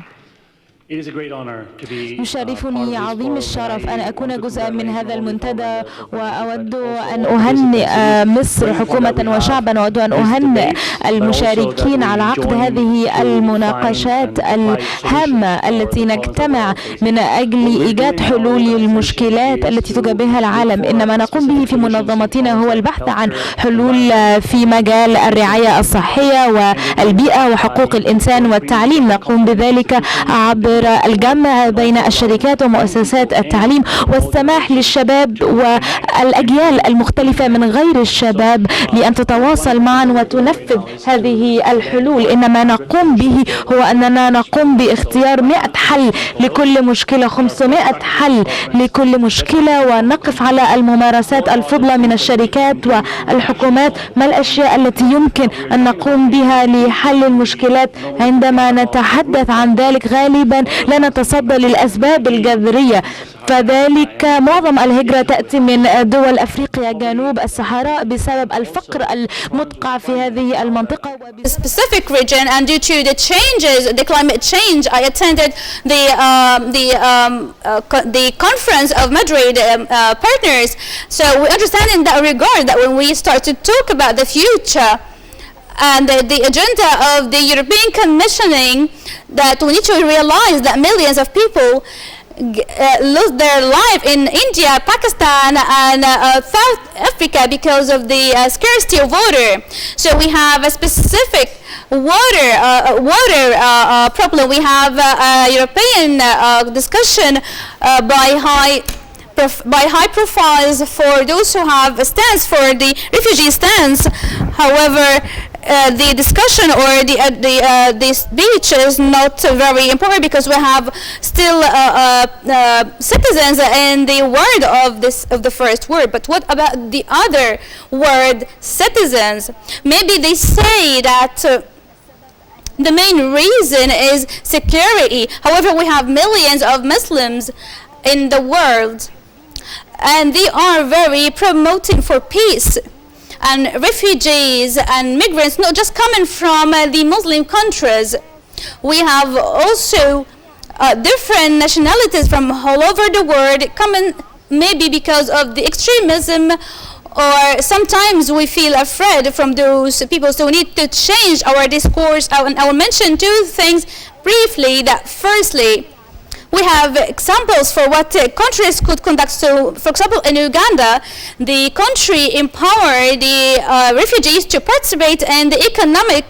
يشرفني عظيم الشرف أن أكون جزءا من هذا المنتدى، وأود أن أهنئ مصر حكومة وشعبا، وأود أن أهنئ المشاركين على عقد هذه المناقشات الهامة التي نجتمع من أجل إيجاد حلول للمشكلات التي تواجهها العالم. إن ما نقوم به في منظمتنا هو البحث عن حلول في مجال الرعاية الصحية والبيئة وحقوق الإنسان والتعليم. نقوم بذلك عبر الجمع بين الشركات ومؤسسات التعليم والسماح للشباب والأجيال المختلفة من غير الشباب لأن تتواصل معا وتنفذ هذه الحلول. إن ما نقوم به هو أننا نقوم باختيار 100 حل لكل مشكلة، 500 حل لكل مشكلة، ونقف على الممارسات الفضلى من الشركات والحكومات. ما الأشياء التي يمكن أن نقوم بها لحل المشكلات؟ عندما نتحدث عن ذلك غالبا لا نتصدى للأسباب الجذرية، فذلك معظم الهجرة تأتي من دول أفريقيا جنوب الصحراء بسبب الفقر المدقع في هذه المنطقة. Specific region, and due to the changes, the climate change, I attended the conference of Madrid partners. So we understand in that regard that when we start to talk about the future and the agenda of the European Commissioning, that we need to realize that millions of people lose their life in India, Pakistan, and South Africa because of the scarcity of water. So we have a specific water problem. We have a European discussion by high profiles for those who have stands for the refugee stance. However, the discussion or the speech is not very important because we have still citizens in the word of the first word. But what about the other word, citizens? Maybe they say that the main reason is security. However, we have millions of Muslims in the world, and they are very promoting for peace. And refugees and migrants not just coming from the Muslim countries. We have also different nationalities from all over the world coming, maybe because of the extremism, or sometimes we feel afraid from those people. So we need to change our discourse. And I will mention two things briefly. That firstly, we have examples for what countries could conduct. So, for example, in Uganda, the country empowered the refugees to participate in the economic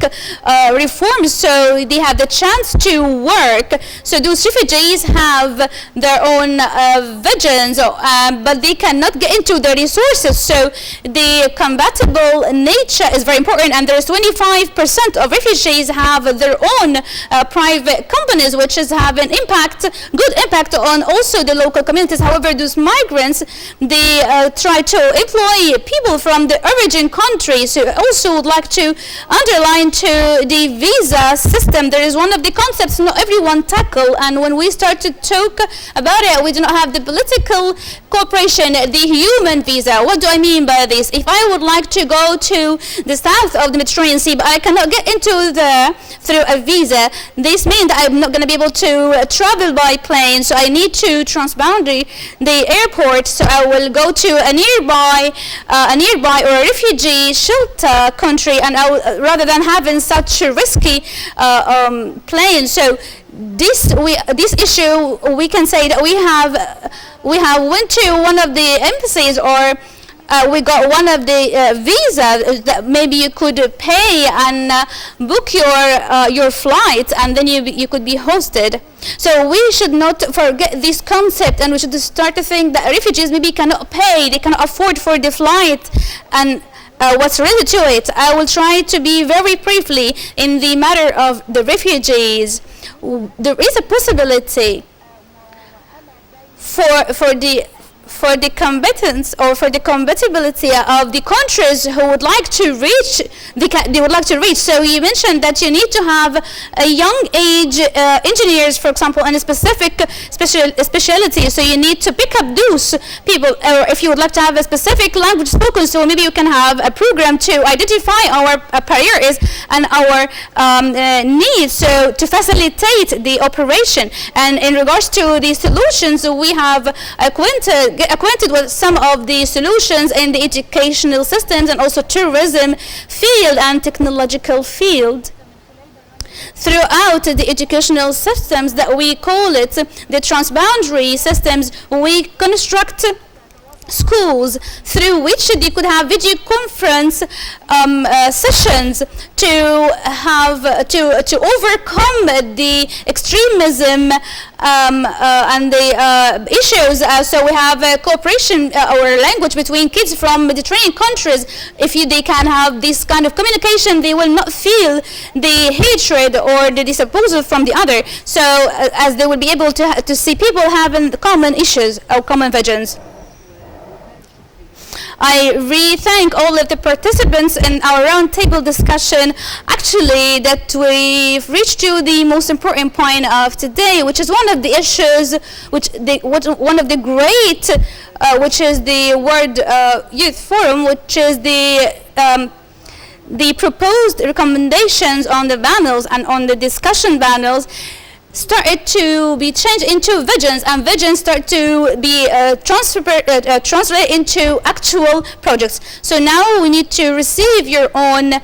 reforms, so they have the chance to work. So those refugees have their own visions, but they cannot get into the resources. So the compatible nature is very important, and there's 25% of refugees have their own private companies, which is having good impact on also the local communities. However, those migrants, they try to employ people from the origin countries. So I also would like to underline to the visa system. There is one of the concepts not everyone tackle, and when we start to talk about it, we do not have the political cooperation, the human visa. What do I mean by this? If I would like to go to the south of the Mediterranean Sea, but I cannot get into there through a visa, this means that I'm not going to be able to travel by plane, so I need to transboundary the airport. So I will go to a nearby or a refugee shelter country, and I will, rather than having such a risky plane. So this issue, we can say that we have went to one of the embassies, or we got one of the visas that maybe you could pay and book your flight, and then you could be hosted. So we should not forget this concept, and we should start to think that refugees maybe cannot pay, they cannot afford for the flight, and what's related to it. I will try to be very briefly in the matter of the refugees. There is a possibility for the competence or for the compatibility of the countries who would like to reach, they would like to reach. So you mentioned that you need to have a young age engineers, for example, in a specific speciality. So you need to pick up those people, or if you would like to have a specific language spoken, so maybe you can have a program to identify our barriers and our needs, so to facilitate the operation. And in regards to the solutions, we have get acquainted with some of the solutions in the educational systems and also tourism field and technological field. Throughout the educational systems that we call it the transboundary systems, we construct schools through which they could have video conference sessions to overcome the extremism and the issues. So we have cooperation or language between kids from Mediterranean countries. If they can have this kind of communication, they will not feel the hatred or the disapproval from the other. So as they will be able to see people having common issues or common visions. I really thank all of the participants in our roundtable discussion. Actually, that we've reached to the most important point of today, which is one of the issues, one of the great, which is the World Youth Forum, which is the proposed recommendations on the panels and on the discussion panels started to be changed into visions, and visions start to be translated into actual projects. So now we need to receive your own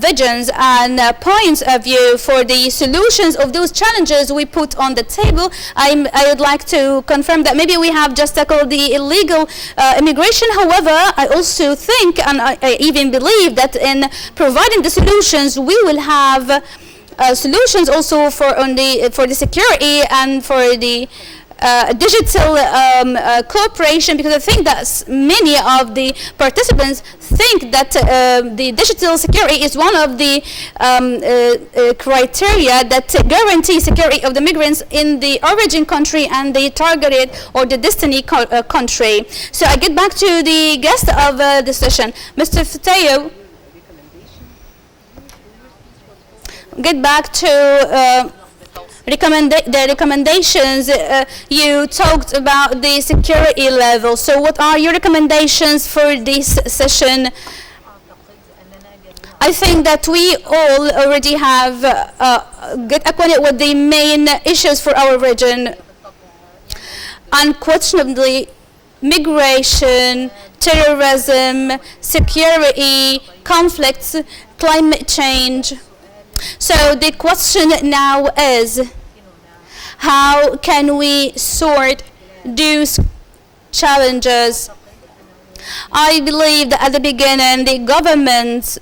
visions and points of view for the solutions of those challenges we put on the table. I would like to confirm that maybe we have just tackled the illegal immigration. However, I also think, and I even believe, that in providing the solutions, we will have solutions also for the security and for the digital cooperation, because I think that many of the participants think that the digital security is one of the criteria that guarantee security of the migrants in the origin country and the targeted or the destiny country. So I get back to the guest of the session, Mr. Fatayo. Get back to the recommendations. You talked about the security level. So what are your recommendations for this session? I think that we all already have get acquainted with the main issues for our region. Unquestionably, migration, terrorism, security, conflicts, climate change. So the question now is, How can we sort those challenges? I believe that at the beginning the governments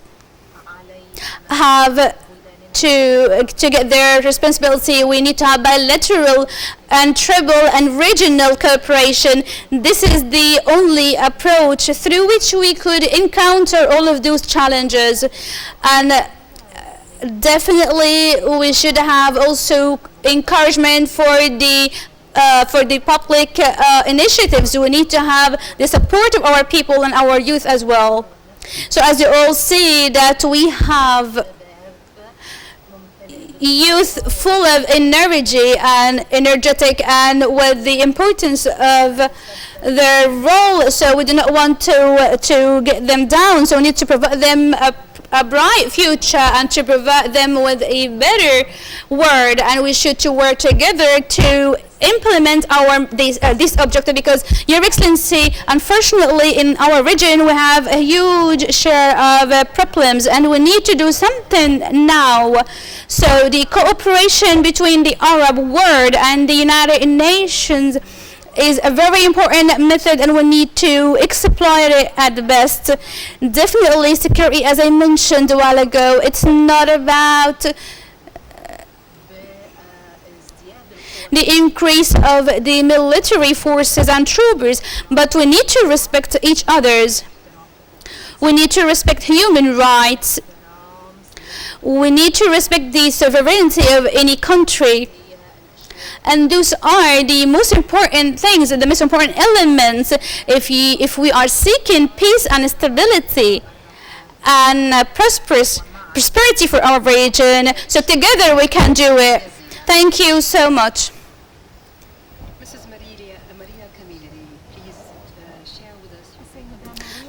have to get their responsibility. We need to have bilateral and tribal and regional cooperation. This is the only approach through which we could encounter all of those challenges. And definitely we should have also encouragement for the public initiatives. We need to have the support of our people and our youth as well. So as you all see that we have youth full of energy and energetic and with the importance of their role, so we do not want to get them down, so we need to provide them a bright future and to provide them with a better world, and we should to work together to implement this objective, because Your Excellency, unfortunately in our region we have a huge share of problems and we need to do something now. So the cooperation between the Arab world and the United Nations is a very important method and we need to exploit it at the best. Definitely security, as I mentioned a while ago, it's not about the increase of the military forces and troopers, but we need to respect each other's. We need to respect human rights. We need to respect the sovereignty of any country. And those are the most important things, the most important elements if we are seeking peace and stability and prosperity for our region. So together we can do it. Thank you so much.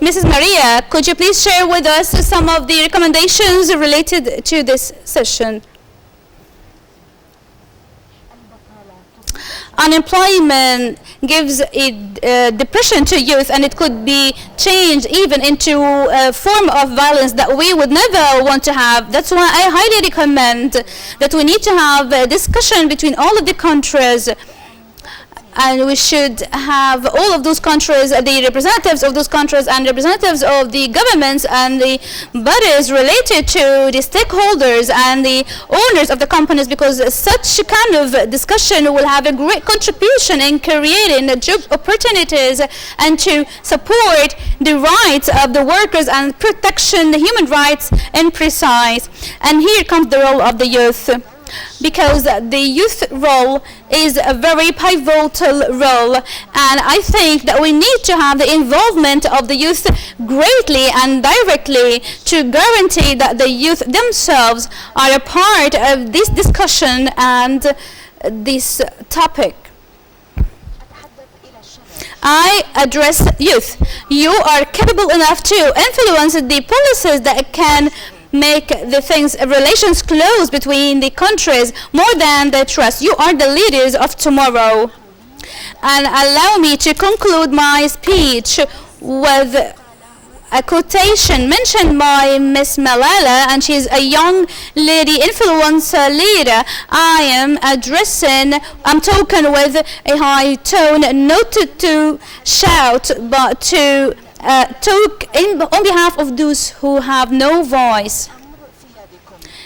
Mrs. Maria, could you please share with us some of the recommendations related to this session? Unemployment gives depression to youth, and it could be changed even into a form of violence that we would never want to have. That's why I highly recommend that we need to have a discussion between all of the countries, and we should have all of those countries, the representatives of those countries and representatives of the governments and the bodies related to the stakeholders and the owners of the companies, because such kind of discussion will have a great contribution in creating job opportunities and to support the rights of the workers and protection the human rights in precise. And here comes the role of the youth, because the youth role is a very pivotal role, and I think that we need to have the involvement of the youth greatly and directly to guarantee that the youth themselves are a part of this discussion and this topic. I address youth. You are capable enough to influence the policies that can make the relations close between the countries more than the trust. You are the leaders of tomorrow. And allow me to conclude my speech with a quotation mentioned by Miss Malala, and she's a young lady influencer leader. I'm talking with a high tone, not to shout, but to talk on behalf of those who have no voice.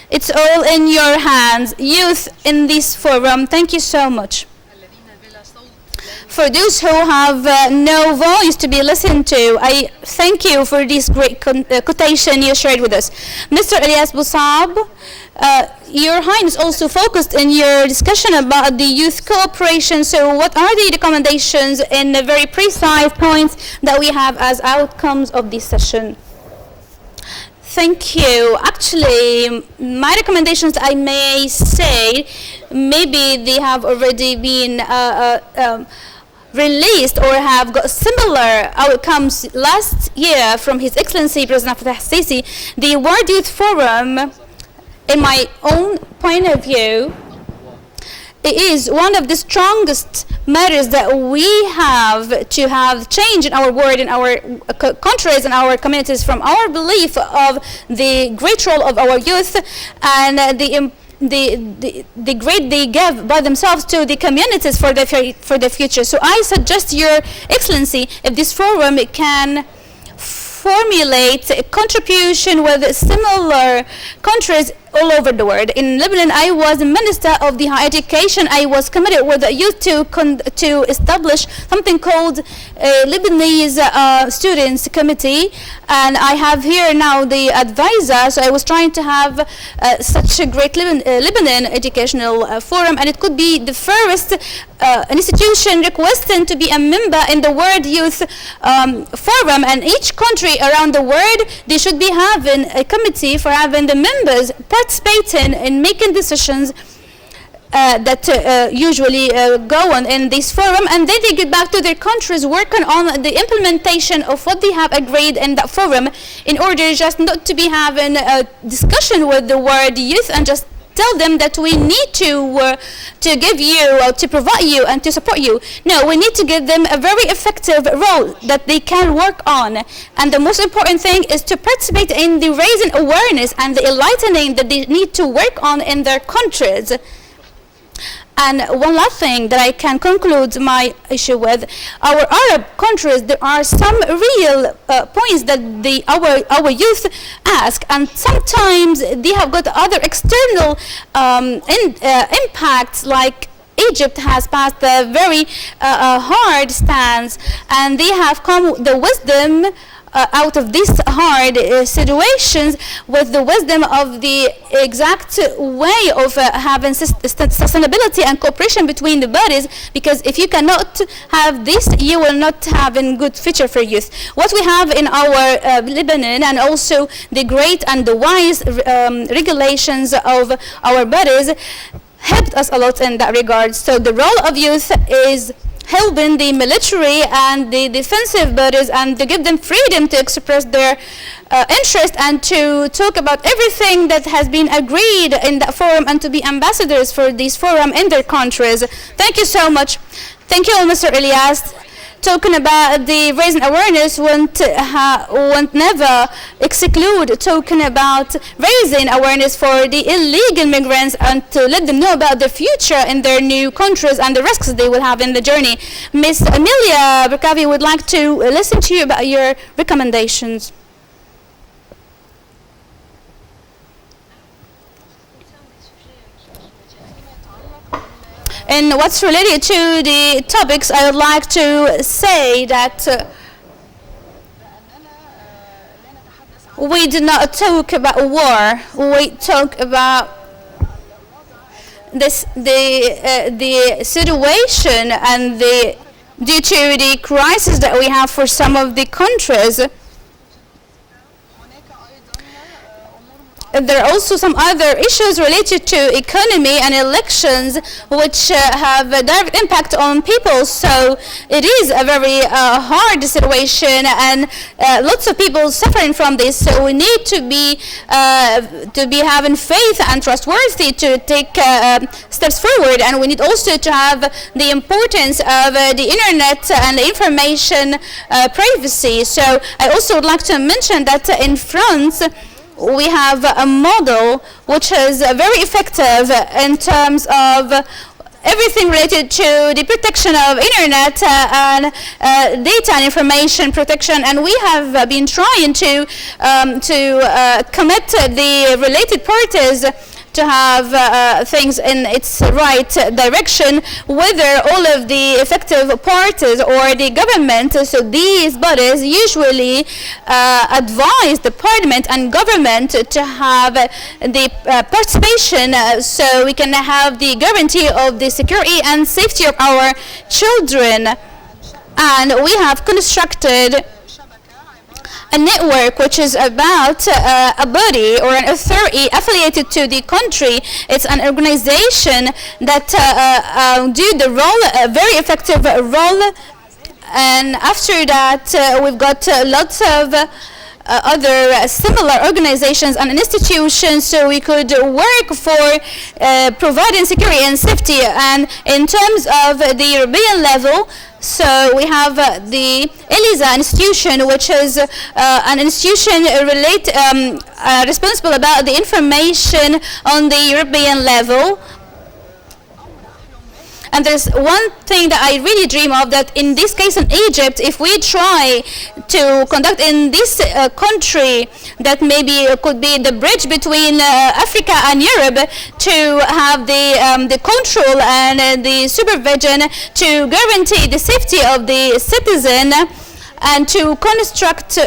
It's all in your hands, youth in this forum. Thank you so much. For those who have no voice to be listened to, I thank you for this great quotation you shared with us. Mr. Elias Boussab, Your Highness also focused in your discussion about the youth cooperation. So what are the recommendations in the very precise points that we have as outcomes of this session? Thank you. Actually, my recommendations, I may say, maybe they have already been released or have got similar outcomes last year from His Excellency President El-Sisi. The World Youth Forum, in my own point of view, it is one of the strongest matters that we have to have change in our world, in our countries and our communities, from our belief of the great role of our youth and the the grade they give by themselves to the communities for the future. So I suggest, Your Excellency, if this forum can formulate a contribution with similar countries all over the world. In Lebanon, I was Minister of the Higher Education. I was committed with the youth to establish something called a Lebanese Students Committee, and I have here now the advisor. So I was trying to have such a great Lebanon educational forum, and it could be the first institution requesting to be a member in the World Youth Forum, and each country around the world, they should be having a committee for having the members participating in making decisions that usually go on in this forum, and then they get back to their countries working on the implementation of what they have agreed in that forum, in order just not to be having a discussion with the world youth and just tell them that we need to give you, to provide you and to support you. No, we need to give them a very effective role that they can work on. And the most important thing is to participate in the raising awareness and the enlightening that they need to work on in their countries. And one last thing that I can conclude my issue with, our Arab countries, there are some real points that our youth ask, and sometimes they have got other external impacts, like Egypt has passed a very hard stance, and they have come the wisdom out of these hard situations with the wisdom of the exact way of having sustainability and cooperation between the bodies, because if you cannot have this, you will not have a good future for youth. What we have in our Lebanon, and also the great and the wise regulations of our bodies, helped us a lot in that regard. So the role of youth is helping the military and the defensive bodies, and to give them freedom to express their interest and to talk about everything that has been agreed in that forum, and to be ambassadors for this forum in their countries. Thank you so much. Thank you, Mr. Elias. Talking about the raising awareness won't never exclude talking about raising awareness for the illegal migrants, and to let them know about the future in their new countries and the risks they will have in the journey. Ms. Amelia Berkavi would like to listen to you about your recommendations. And what's related to the topics, I would like to say that we do not talk about war. We talk about this, the situation, and due to the crisis that we have for some of the countries. There are also some other issues related to economy and elections, which have a direct impact on people. So it is a very hard situation, and lots of people suffering from this. So we need to be having faith and trustworthy to take steps forward, and we need also to have the importance of the internet and the information privacy. So I also would like to mention that in France, we have a model which is very effective in terms of everything related to the protection of internet and data and information protection, and we have been trying to commit the related parties to have things in its right direction, whether all of the effective parties or the government. So these bodies usually advise the parliament and government to have the participation, so we can have the guarantee of the security and safety of our children. And we have constructed a network which is about a body or an authority affiliated to the country. It's an organization that do the role, a very effective role. And after that, we've got lots of other similar organizations and institutions, so we could work for providing security and safety. And in terms of the European level, So we have the ELISA institution, which is an institution responsible about the information on the European level. And there's one thing that I really dream of, that in this case in Egypt, if we try to conduct in this country, that maybe could be the bridge between Africa and Europe, to have the control and the supervision to guarantee the safety of the citizen, and to construct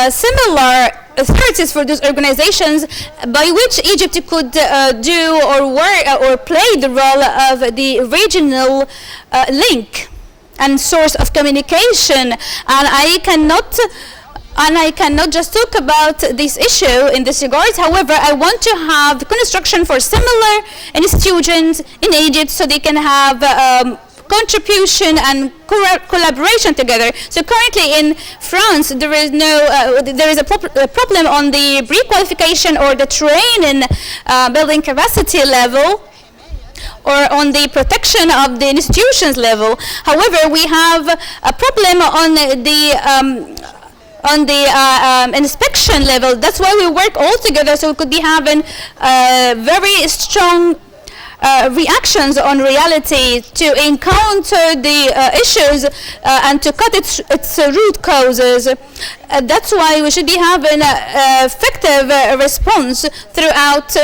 similar authorities for those organizations, by which Egypt could do or work or play the role of the regional link and source of communication. And I cannot just talk about this issue in this regard. However, I want to have construction for similar institutions in Egypt, so they can have contribution and collaboration together. So currently in France, there is a problem on the pre-qualification or the training building capacity level, or on the protection of the institutions level. However, we have a problem on the inspection level. That's why we work all together, so we could be having very strong reactions on reality to encounter the issues and to cut its root causes. That's why we should be having an effective response throughout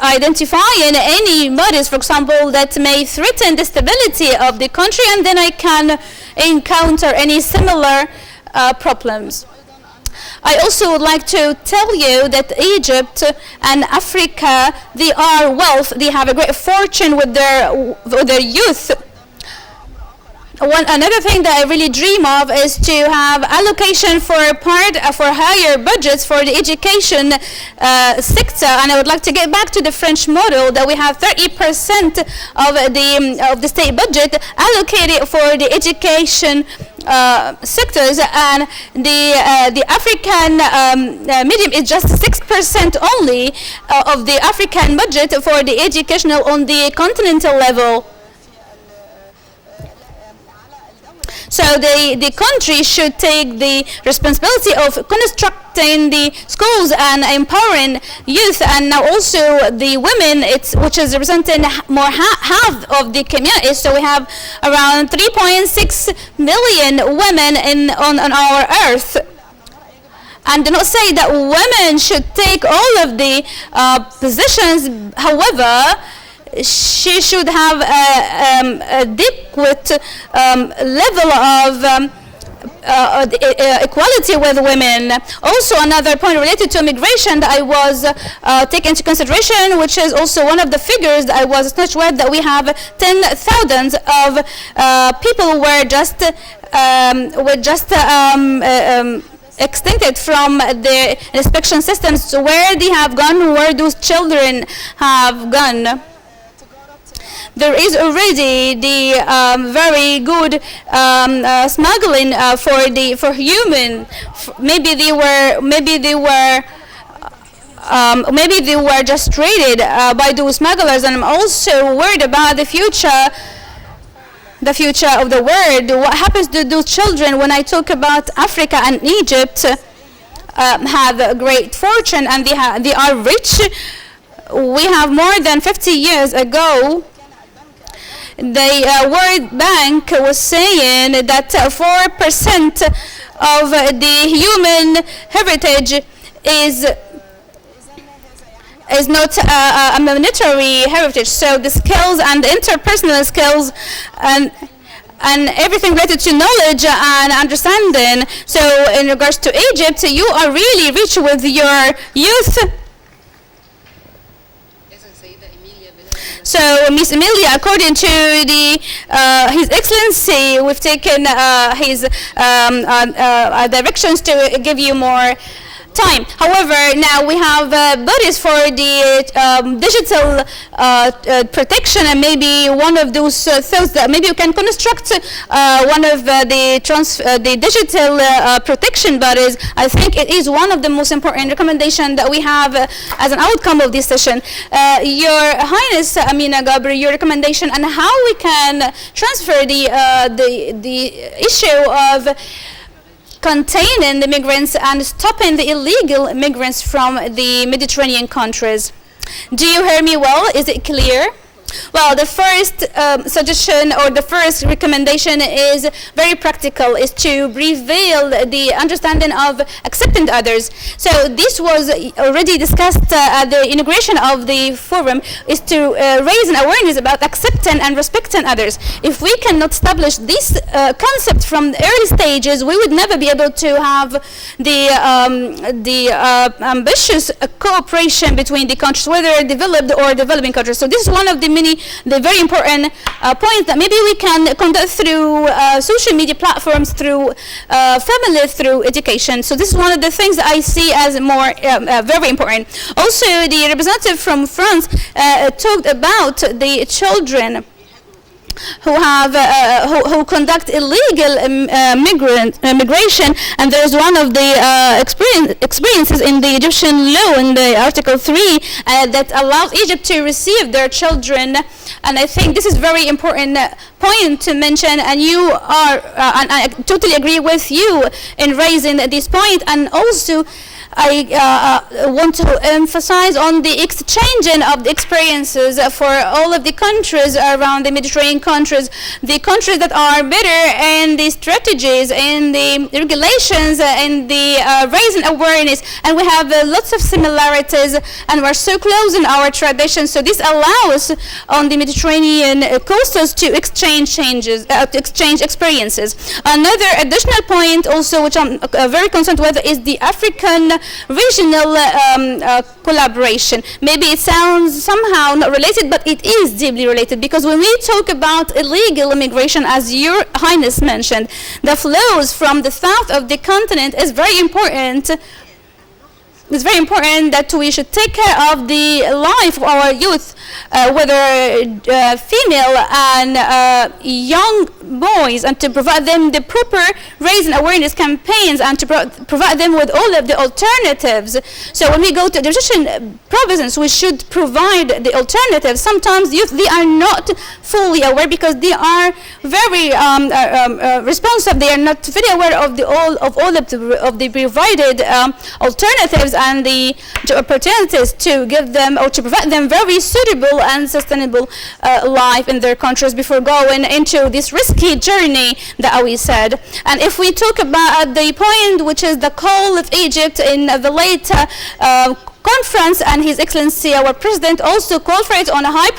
identifying any bodies, for example, that may threaten the stability of the country, and then I can encounter any similar problems. I also would like to tell you that Egypt and Africa, they are wealth. They have a great fortune with their youth. Another thing that I really dream of is to have allocation for higher budgets for the education sector, and I would like to get back to the French model, that we have 30% of the state budget allocated for the education sectors, and the African medium is just 6% only of the African budget for the educational on the continental level. So the country should take the responsibility of constructing the schools and empowering youth, and now also the women, which is representing more half of the community. So we have around 3.6 million women on our earth. And do not say that women should take all of the positions. However, she should have a adequate level of equality with women. Also, another point related to immigration that I was taken into consideration, which is also one of the figures that I was astonished with, that we have 10,000 of people who were just extincted from the inspection systems. So where they have gone, where those children have gone. There is already the very good smuggling for human. Maybe they were just traded by those smugglers, and I'm also worried about the future of the world. What happens to those children? When I talk about Africa and Egypt, have a great fortune and they are rich. We have more than 50 years ago. The World Bank was saying that 4% of the human heritage is not a monetary heritage. So the skills and the interpersonal skills and everything related to knowledge and understanding. So in regards to Egypt, you are really rich with your youth. So, Miss Emilia, according to His Excellency, we've taken his directions to give you more time. However, now we have bodies for the digital protection, and maybe one of those things that maybe you can construct one of the digital protection bodies. I think it is one of the most important recommendations that we have as an outcome of this session. Your Highness Amina Gabri, your recommendation on how we can transfer the issue of containing the migrants and stopping the illegal immigrants from the Mediterranean countries. Do you hear me well? Is it clear? Well, the first suggestion or the first recommendation is very practical, is to reveal the understanding of accepting others. So this was already discussed at the inauguration of the forum, is to raise an awareness about accepting and respecting others. If we cannot establish this concept from the early stages, we would never be able to have the ambitious cooperation between the countries, whether developed or developing countries. So this is one of the very important points that maybe we can conduct through social media platforms, through family, through education. So this is one of the things that I see as more very important. Also, the representative from France talked about the children who conduct illegal migration, and there's one of the experiences in the Egyptian law in the Article 3 that allows Egypt to receive their children, and I think this is very important point to mention, and you are and I totally agree with you in raising this point. And also I want to emphasize on the exchanging of the experiences for all of the countries around the Mediterranean countries, the countries that are better in the strategies, in the regulations, in the raising awareness, and we have lots of similarities, and we're so close in our traditions. So this allows on the Mediterranean coastals to exchange experiences. Another additional point also, which I'm very concerned with, is the African regional collaboration. Maybe it sounds somehow not related, but it is deeply related, because when we talk about illegal immigration, as Your Highness mentioned, the flows from the south of the continent is very important. It's very important that we should take care of the life of our youth, whether female and young boys, and to provide them the proper raising awareness campaigns, and to provide them with all of the alternatives. So when we go to the Egyptian provinces, we should provide the alternatives. Sometimes youth, they are not fully aware, because they are very responsive. They are not very aware of all of the provided alternatives and the opportunities to give them or to provide them very suitable and sustainable life in their countries before going into this risky journey that we said. And if we talk about the point, which is the call of Egypt in the late conference, and His Excellency our President also called for it on a high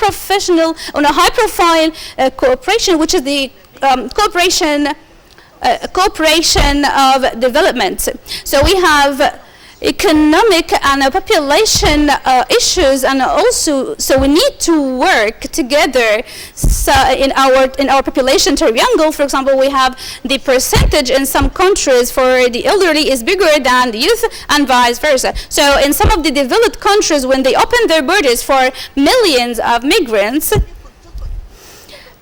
profile cooperation, which is the cooperation of development. So we have economic and population issues, and also so we need to work together. So in our population triangle, for example, we have the percentage in some countries for the elderly is bigger than the youth, and vice versa. So in some of the developed countries, when they open their borders for millions of migrants,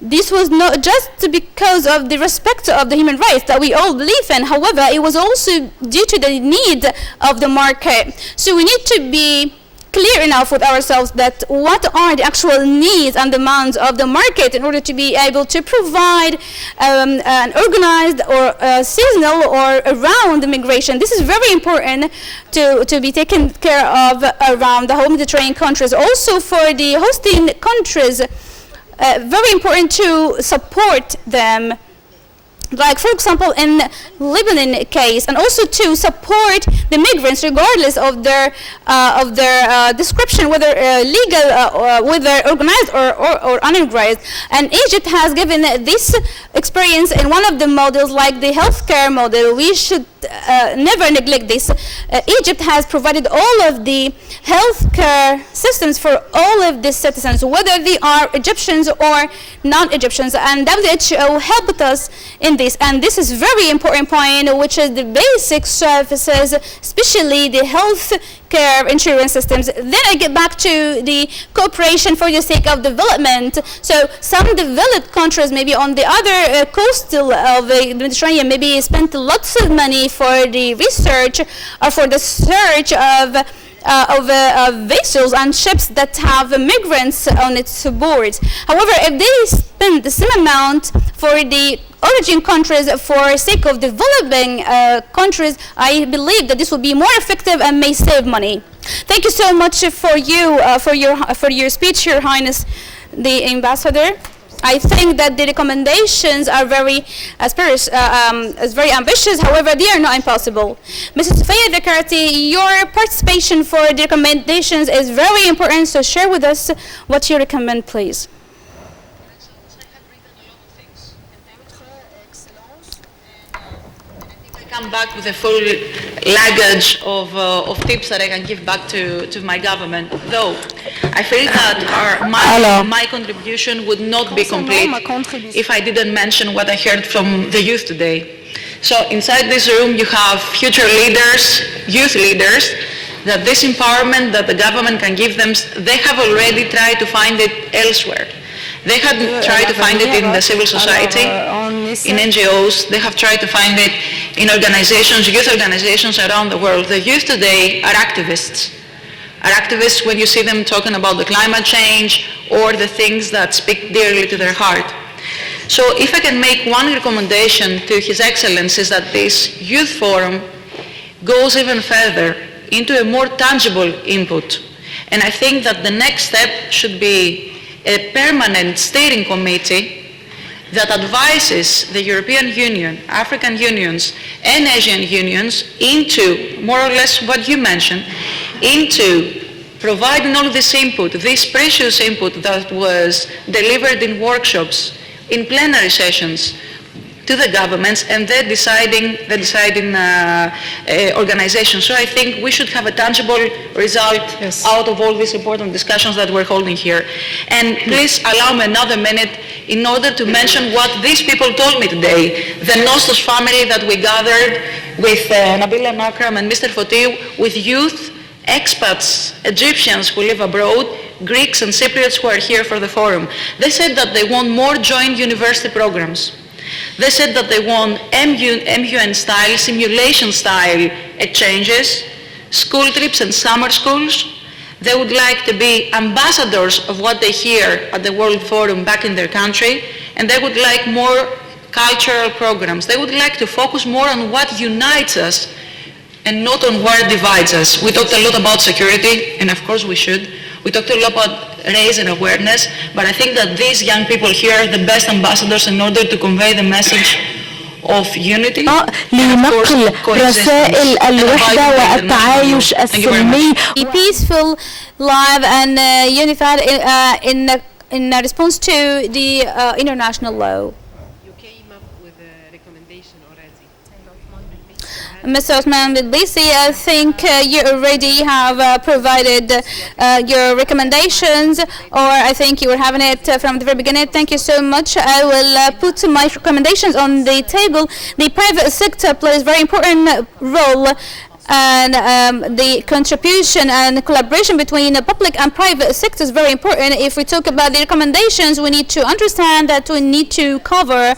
this was not just because of the respect of the human rights that we all believe in. However, it was also due to the need of the market. So we need to be clear enough with ourselves that what are the actual needs and demands of the market in order to be able to provide an organized or seasonal or around immigration. This is very important to be taken care of around the whole Mediterranean countries. Also for the hosting countries, very important to support them, like for example in Lebanon case, and also to support the migrants regardless of their description, whether legal, whether organized or unorganized. And Egypt has given this experience in one of the models, like the healthcare model. We should never neglect this. Egypt has provided all of the healthcare systems for all of the citizens, whether they are Egyptians or non-Egyptians, and WHO helped us in this. And this is very important point, which is the basic services, especially the health care insurance systems. Then I get back to the cooperation for the sake of development. So some developed countries, maybe on the other coastal of the Mediterranean, maybe spent lots of money for the research or for the search of vessels and ships that have migrants on its boards. However, if they spend the same amount for the origin countries for sake of developing countries, I believe that this will be more effective and may save money. Thank you so much for your speech, Your Highness the Ambassador. I think that the recommendations are very ambitious. However, they are not impossible. Mrs. Sofia Dakarti, your participation for the recommendations is very important. So share with us what you recommend, please. Come back with a full luggage of tips that I can give back to my government. Though I feel that my contribution would not be complete if I didn't mention what I heard from the youth today. So inside this room you have future leaders, youth leaders, that this empowerment that the government can give them, they have already tried to find it elsewhere. They have tried to find it in the civil society, in NGOs. They have tried to find it in organizations, youth organizations around the world. The youth today are activists. Are activists when you see them talking about the climate change or the things that speak dearly to their heart. So if I can make one recommendation to His Excellency, is that this youth forum goes even further into a more tangible input. And I think that the next step should be a permanent steering committee that advises the European Union, African unions, and Asian unions into, more or less what you mentioned, into providing all this input, this precious input that was delivered in workshops, in plenary sessions, to the governments and the deciding organizations. So I think we should have a tangible result out of all these important discussions that we're holding here. And please allow me another minute in order to mention what these people told me today. The Nostos family that we gathered with Nabila Nakram and Mr. Fotiu, with youth, expats, Egyptians who live abroad, Greeks and Cypriots who are here for the forum. They said that they want more joint university programs. They said that they want MUN-style, simulation-style exchanges, school trips and summer schools. They would like to be ambassadors of what they hear at the World Forum back in their country, and they would like more cultural programs. They would like to focus more on what unites us and not on what divides us. We talked a lot about security, and of course we should. We talked a lot about raising awareness, but I think that these young people here are the best ambassadors in order to convey the message of unity لنقل رسائل الوحدة والتعايش السلمي. Peaceful, live and unified in response to the international law. Mr. Osman Bidlisi, I think you already have provided your recommendations, or I think you were having it from the very beginning. Thank you so much. I will put my recommendations on the table. The private sector plays a very important role, and the contribution and collaboration between the public and private sector is very important. If we talk about the recommendations, we need to understand that we need to cover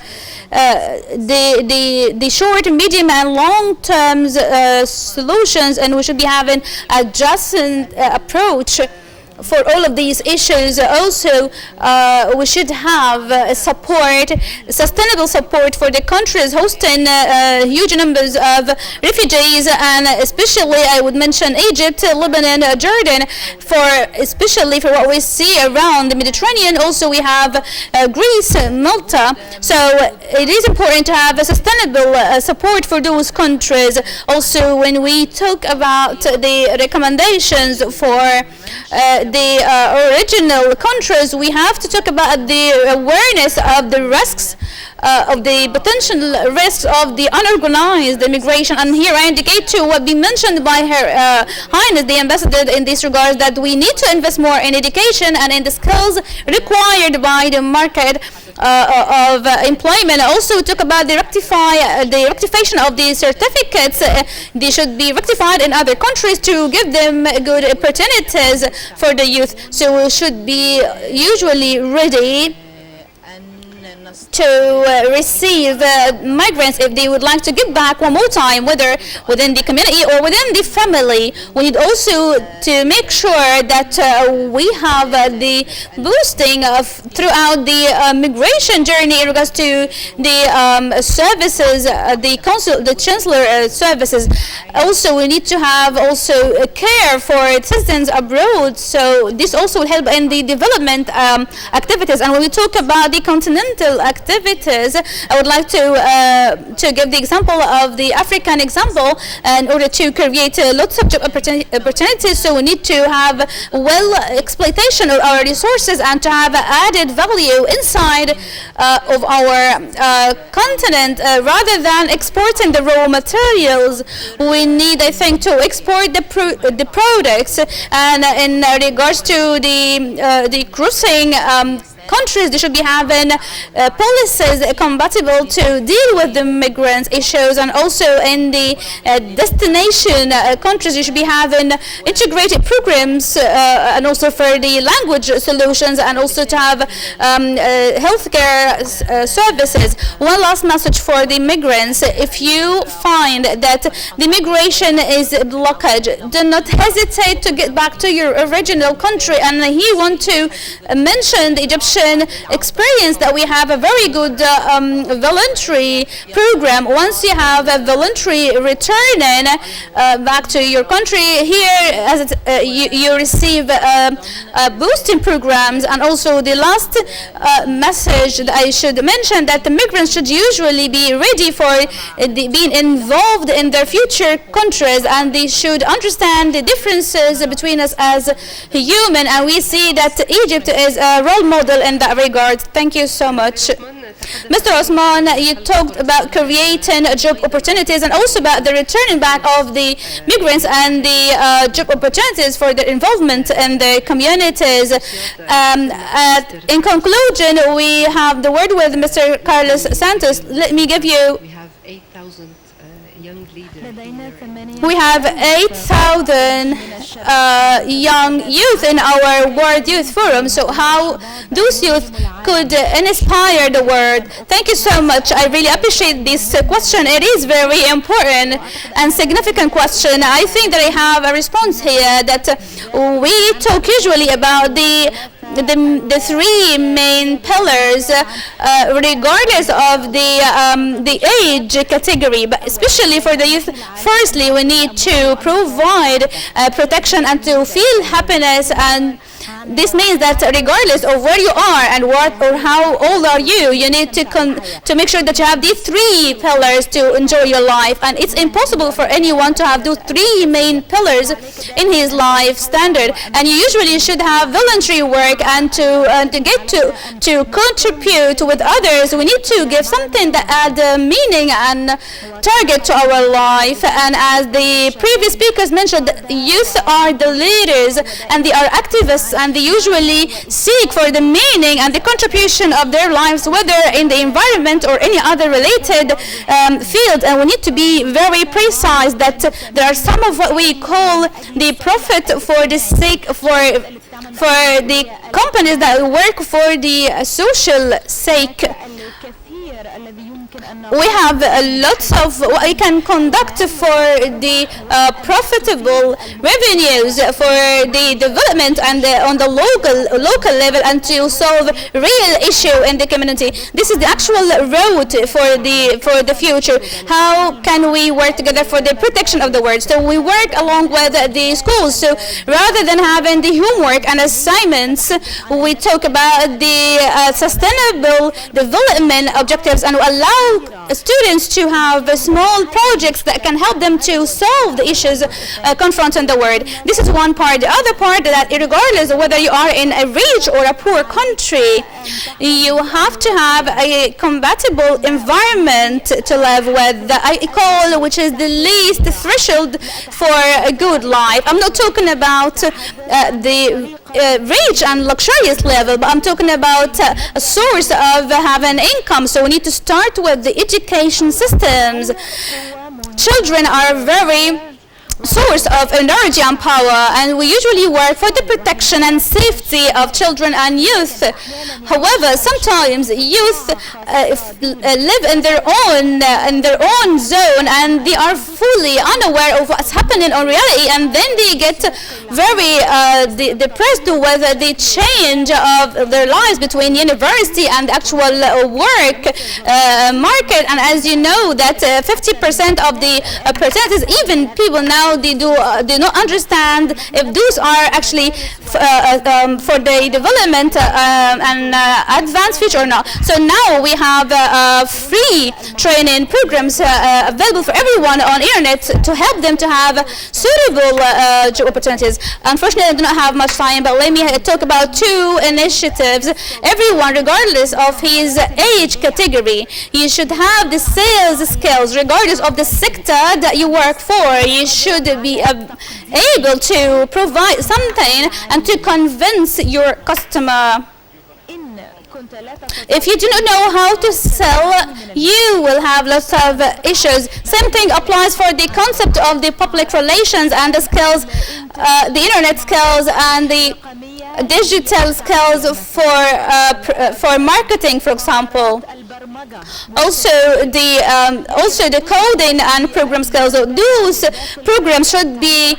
the short, medium, and long-term solutions, and we should be having a just approach for all of these issues. Also, we should have sustainable support for the countries hosting huge numbers of refugees, and especially I would mention Egypt, Lebanon, Jordan, especially for what we see around the Mediterranean. Also, we have Greece, Malta. So it is important to have a sustainable support for those countries. Also, when we talk about the recommendations for the original countries, we have to talk about the awareness of the risks potential risks of the unorganized immigration. And here I indicate to what be mentioned by Her Highness the Ambassador in this regard, that we need to invest more in education and in the skills required by the market of employment. Also talk about the rectification of the certificates. They should be rectified in other countries to give them good opportunities for the youth. So we should be usually ready to receive migrants if they would like to give back one more time, whether within the community or within the family. We need also to make sure that we have the boosting of throughout the migration journey in regards to the services, the chancellor services. Also, we need to have also care for citizens abroad. So this also will help in the development activities. And when we talk about the continental activities, I would like to give the example of the African example in order to create lots of job opportunities. So we need to have well exploitation of our resources and to have added value inside of our continent rather than exporting the raw materials. We need, I think, to export the products. And in regards to the crossing countries, they should be having policies compatible to deal with the migrants issues, and also in the destination countries, you should be having integrated programs and also for the language solutions, and also to have healthcare services. One last message for the migrants: if you find that the migration is blockage, do not hesitate to get back to your original country. And he want to mention the Egyptian experience that we have a very good voluntary program. Once you have a voluntary returning back to your country, here as you receive boosting programs. And also the last message that I should mention, that the migrants should usually be ready for being involved in their future countries, and they should understand the differences between us as human. And we see that Egypt is a role model in that regard. Thank you so much. Mr. Osman, you talked about creating job opportunities and also about the returning back of the migrants and the job opportunities for their involvement in the communities. In conclusion, we have the word with Mr. Carlos Santos. Let me give you... We have 8,000 young youth in our World Youth Forum. So how those youth could inspire the world? Thank you so much. I really appreciate this question. It is very important and significant question. I think that I have a response here, that we talk usually about the three main pillars, regardless of the age category, but especially for the youth. Firstly, we need to provide protection and to feel happiness, and this means that regardless of where you are and what or how old are you, you need to make sure that you have these three pillars to enjoy your life. And it's impossible for anyone to have those three main pillars in his life standard. And you usually should have voluntary work, and to get to contribute with others, we need to give something that add meaning and target to our life. And as the previous speakers mentioned, youth are the leaders and they are activists, and they usually seek for the meaning and the contribution of their lives, whether in the environment or any other related field. And we need to be very precise that there are some of what we call the profit for the sake, for the companies that work for the social sake. We have lots of what we can conduct for the profitable revenues for the development and on the local level, and to solve real issue in the community. This is the actual route for the future. How can we work together for the protection of the world? So we work along with the schools. So rather than having the homework and assignments, we talk about the sustainable development objectives objectives and allow students to have small projects that can help them to solve the issues confronting the world. This is one part. The other part that regardless of whether you are in a rich or a poor country, you have to have a compatible environment to live with that I call, which is the least threshold for a good life. I'm not talking about the rich and luxurious level, but I'm talking about a source of having income. So we need to start with the education systems. Children are very source of energy and power, and we usually work for the protection and safety of children and youth. However, sometimes youth live in their own zone, and they are fully unaware of what's happening in reality, and then they get very depressed with the change of their lives between university and actual work market. And as you know, that 50% of the percentages, even people now, they do not understand if those are actually for the development and advanced future or not. So now we have free training programs available for everyone on internet to help them to have suitable job opportunities. Unfortunately, I do not have much time, but let me talk about two initiatives. Everyone, regardless of his age category, you should have the sales skills, regardless of the sector that you work for. You should be able to provide something and to convince your customer. If you do not know how to sell, you will have lots of issues. Same thing applies for the concept of the public relations and the skills, the internet skills and the digital skills for marketing, for example. Also the coding and program skills. Those programs should be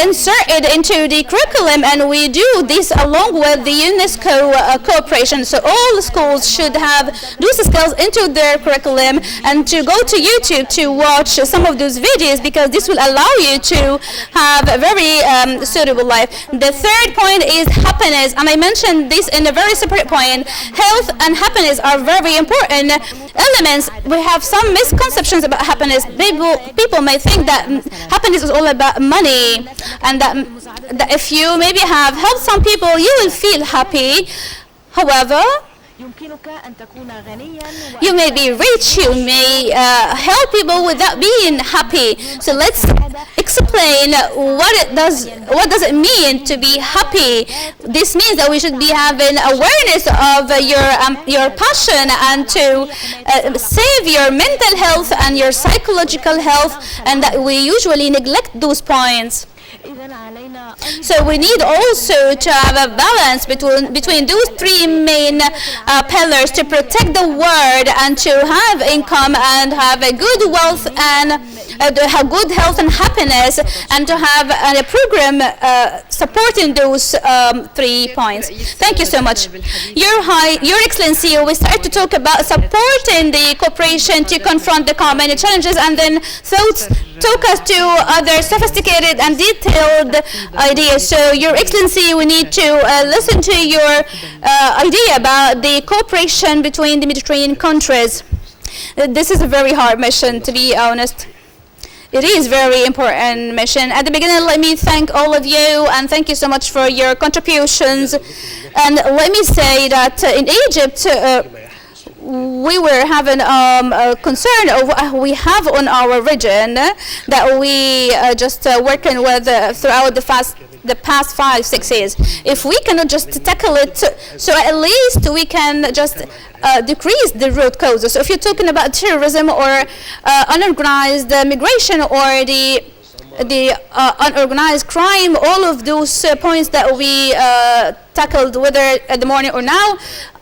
inserted into the curriculum, and we do this along with the UNESCO cooperation. So all schools should have those skills into their curriculum, and to go to YouTube to watch some of those videos, because this will allow you to have a very suitable life. The third point is happiness, and I mentioned this in a very separate point. Health and happiness are very important elements. We have some misconceptions about happiness. People may think that happiness is all about money, and that if you maybe have helped some people, you will feel happy. However, you may be rich, you may help people without being happy. So let's explain what does it mean to be happy. This means that we should be having awareness of your passion, and to save your mental health and your psychological health, and that we usually neglect those points. So we need also to have a balance between those three main pillars to protect the world, and to have income, and have a good wealth, and have good health and happiness, and to have a program supporting those 3 points. Thank you so much. Your Excellency, we start to talk about supporting the cooperation to confront the common challenges, and then took us to other sophisticated and detailed ideas. So, Your Excellency, we need to listen to your idea about the cooperation between the Mediterranean countries. This is a very hard mission, to be honest. It is a very important mission. At the beginning, let me thank all of you, and thank you so much for your contributions. And let me say that in Egypt, we were having a concern of what we have on our region that we just working with throughout the past 5-6 years. If we cannot just tackle it, so at least we can just decrease the root causes. So if you're talking about terrorism or unorganized migration or the unorganized crime, all of those points that we tackled, whether at the morning or now,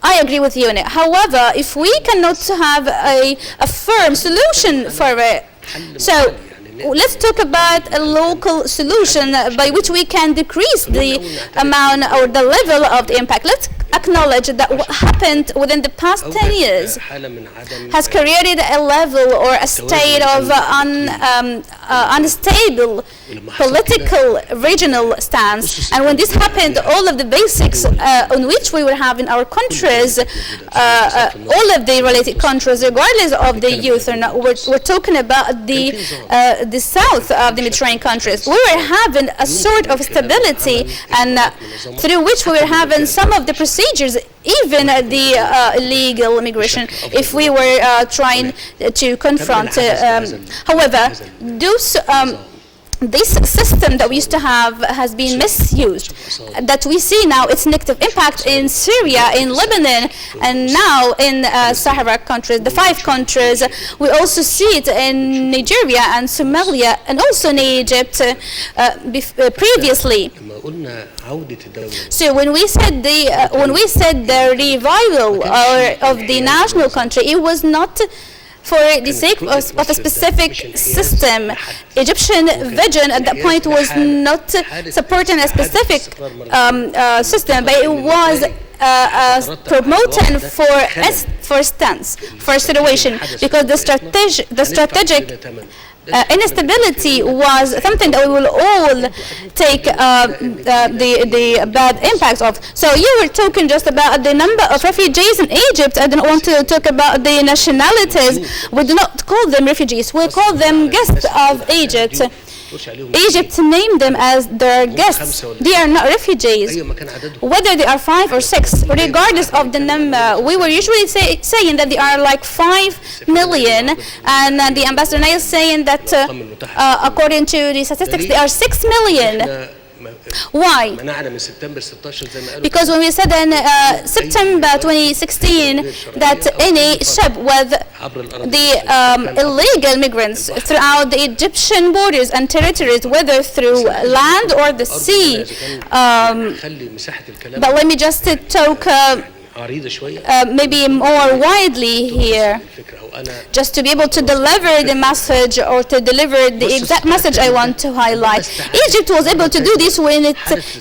I agree with you on it. However, if we cannot have a firm solution for it, so let's talk about a local solution by which we can decrease the amount or the level of the impact. acknowledge that what happened within the past 10 years has created a level or a state of unstable political regional stance. And when this happened, all of the basics on which we were having our countries, all of the related countries, regardless of the youth or not, we're talking about the south of the Mediterranean countries. We were having a sort of stability, and through which we were having some of the procedures, even the illegal immigration, if we were trying to confront. However, this system that we used to have has been misused. That we see now its negative impact in Syria, in Lebanon, and now in Sahara countries, the 5 countries. We also see it in Nigeria and Somalia, and also in Egypt previously. So when we said the revival of the national country, it was not for the sake of a specific system. Egyptian vision at that point was not supporting a specific system, but it was promoting for stance, for situation, because the strategic instability was something that we will all take the bad impacts of. So you were talking just about the number of refugees in Egypt. I don't want to talk about the nationalities. We do not call them refugees. We call them guests of Egypt. Egypt named them as their guests. They are not refugees. Whether they are 5 or 6, regardless of the number, we were usually saying that they are like 5 million, and the ambassador now is saying that according to the statistics, they are 6 million. Why? Because when we said in September 2016 that any ship with the illegal migrants throughout the Egyptian borders and territories, whether through land or the sea, but let me just talk maybe more widely here, just to be able to deliver the message or to deliver the exact message I want to highlight. Egypt was able to do this when it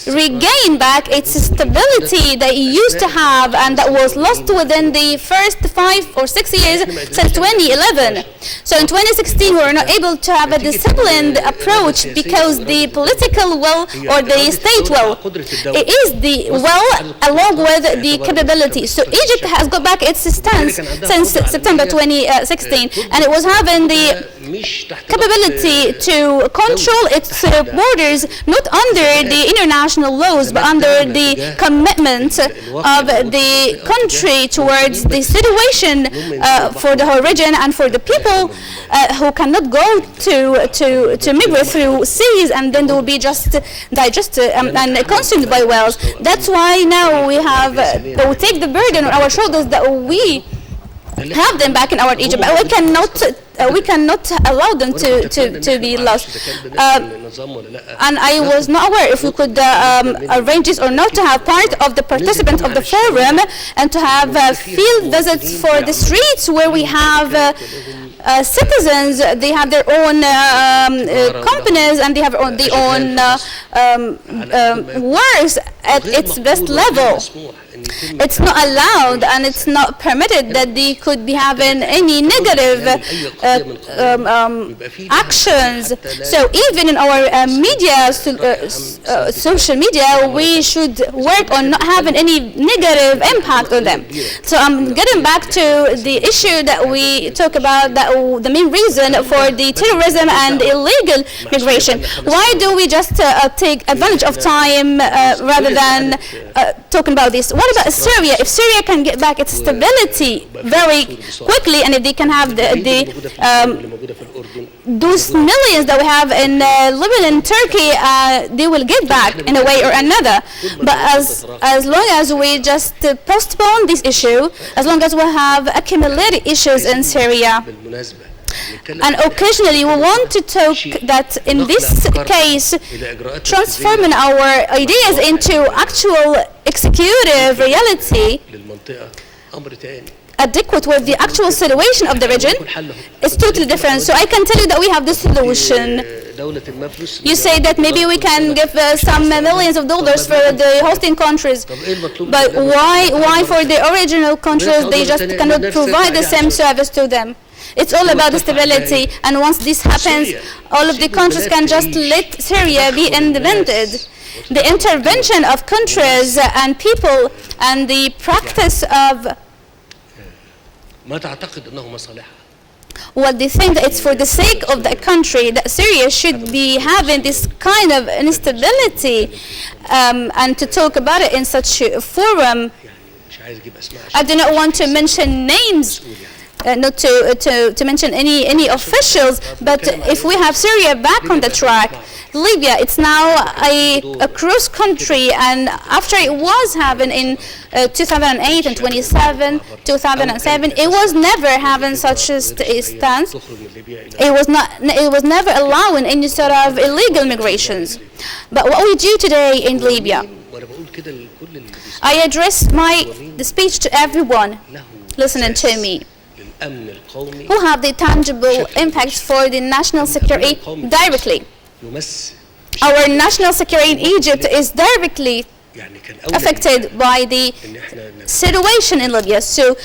regained back its stability that it used to have and that was lost within the first 5 or 6 years since 2011. So in 2016 we were not able to have a disciplined approach because the political will or the state will, it is the will along with the capability. So Egypt has got back its stance since September 2016, and it was having the capability to control its borders not under the international laws but under the commitment of the country towards the situation for the whole region and for the people who cannot go to migrate through seas and then they will be just digested and consumed by whales. That's why now we take the burden on our shoulders that we have them back in our Egypt, but we cannot allow them to be lost. And I was not aware if we could arrange this or not, to have part of the participants of the forum and to have field visits for the streets where we have citizens. They have their own companies and they have their own works at its best level. It's not allowed and it's not permitted that they could be having any negative actions. So even in our media, social media, we should work on not having any negative impact on them. So I'm getting back to the issue that we talk about, that the main reason for the terrorism and illegal migration. Why do we just take advantage of time rather than talking about this? What about Syria? If Syria can get back its stability very quickly, and if they can have those millions that we have in Lebanon, Turkey, they will get back in a way or another. But as long as we just postpone this issue, as long as we have accumulated issues in Syria, and occasionally we want to talk that in this case, transforming our ideas into actual executive reality, adequate with the actual situation of the region, is totally different. So I can tell you that we have the solution. You say that maybe we can give some millions of dollars for the hosting countries, but why for the original countries they just cannot provide the same service to them? It's all about stability, and once this happens, all of the countries can just let Syria be independent. The intervention of countries and people and the practice of what they think that it's for the sake of the country that Syria should be having this kind of instability, and to talk about it in such a forum. I do not want to mention names, not to mention any officials, but if we have Syria back on the track, Libya, it's now a cross country, and after it was having in 2008 and 2007, it was never having such a stance. It was never allowing any sort of illegal migrations. But what we do today in Libya, I address the speech to everyone listening to me, who have the tangible impacts for the national security directly. Our national security in Egypt is directly affected by the situation in Libya. So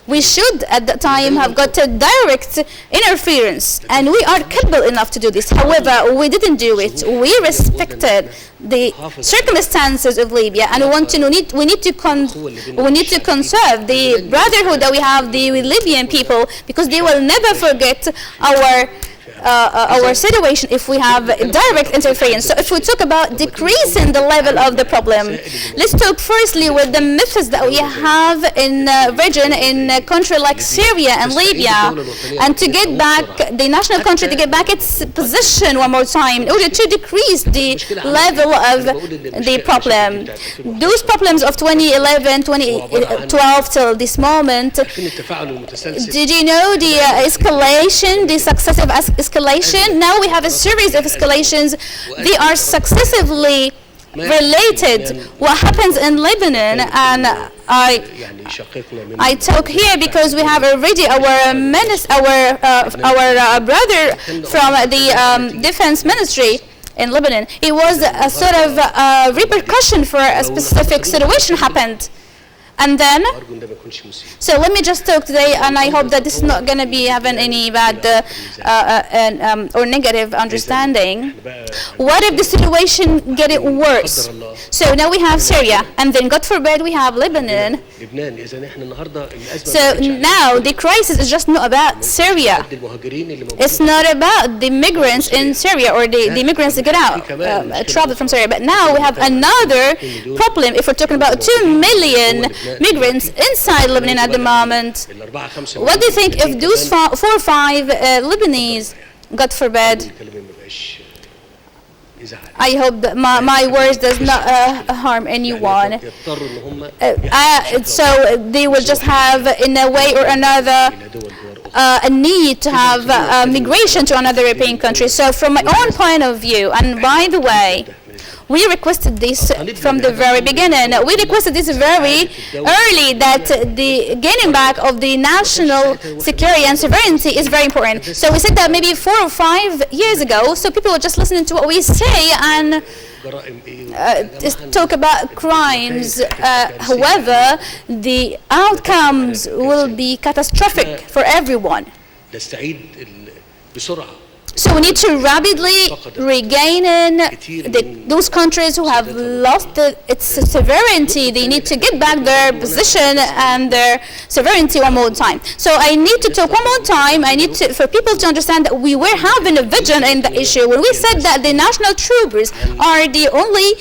we should at that time have got a direct interference, and we are capable enough to do this. However, we didn't do it. We respected the circumstances of Libya, and we need to conserve the brotherhood that we have with Libyan people, because they will never forget our situation if we have direct interference. So if we talk about decreasing the level of the problem, let's talk firstly with the methods that we have in region, in a country like Syria and Libya, and to get back the national country, to get back its position one more time in order to decrease the level of the problem. Those problems of 2011, 2012 till this moment, did you know the escalation, the successive escalation? Now we have a series of escalations. They are successively related. What happens in Lebanon, and I talk here because we have already our brother from the defense ministry in Lebanon. It was a sort of repercussion for a specific situation happened. And then, so let me just talk today, and I hope that this is not going to be having any bad or negative understanding. What if the situation getting worse? So now we have Syria, and then God forbid we have Lebanon. So now the crisis is just not about Syria. It's not about the migrants in Syria or the migrants that get out, travel from Syria. But now we have another problem. If we're talking about 2 million migrants inside Lebanon at the moment, what do you think if those 4 or 5 Lebanese, God forbid, I hope that my words does not harm anyone. So they will just have, in a way or another, a need to have migration to another European country. So from my own point of view, and by the way, we requested this from the very beginning. We requested this very early, that the gaining back of the national security and sovereignty is very important. So we said that maybe 4 or 5 years ago, so people were just listening to what we say and talk about crimes. However, the outcomes will be catastrophic for everyone. So we need to rapidly regain those countries who have lost its sovereignty. They need to get back their position and their sovereignty one more time. So I need to talk one more time. I need for people to understand that we were having a vision in the issue. When we said that the national troopers are the only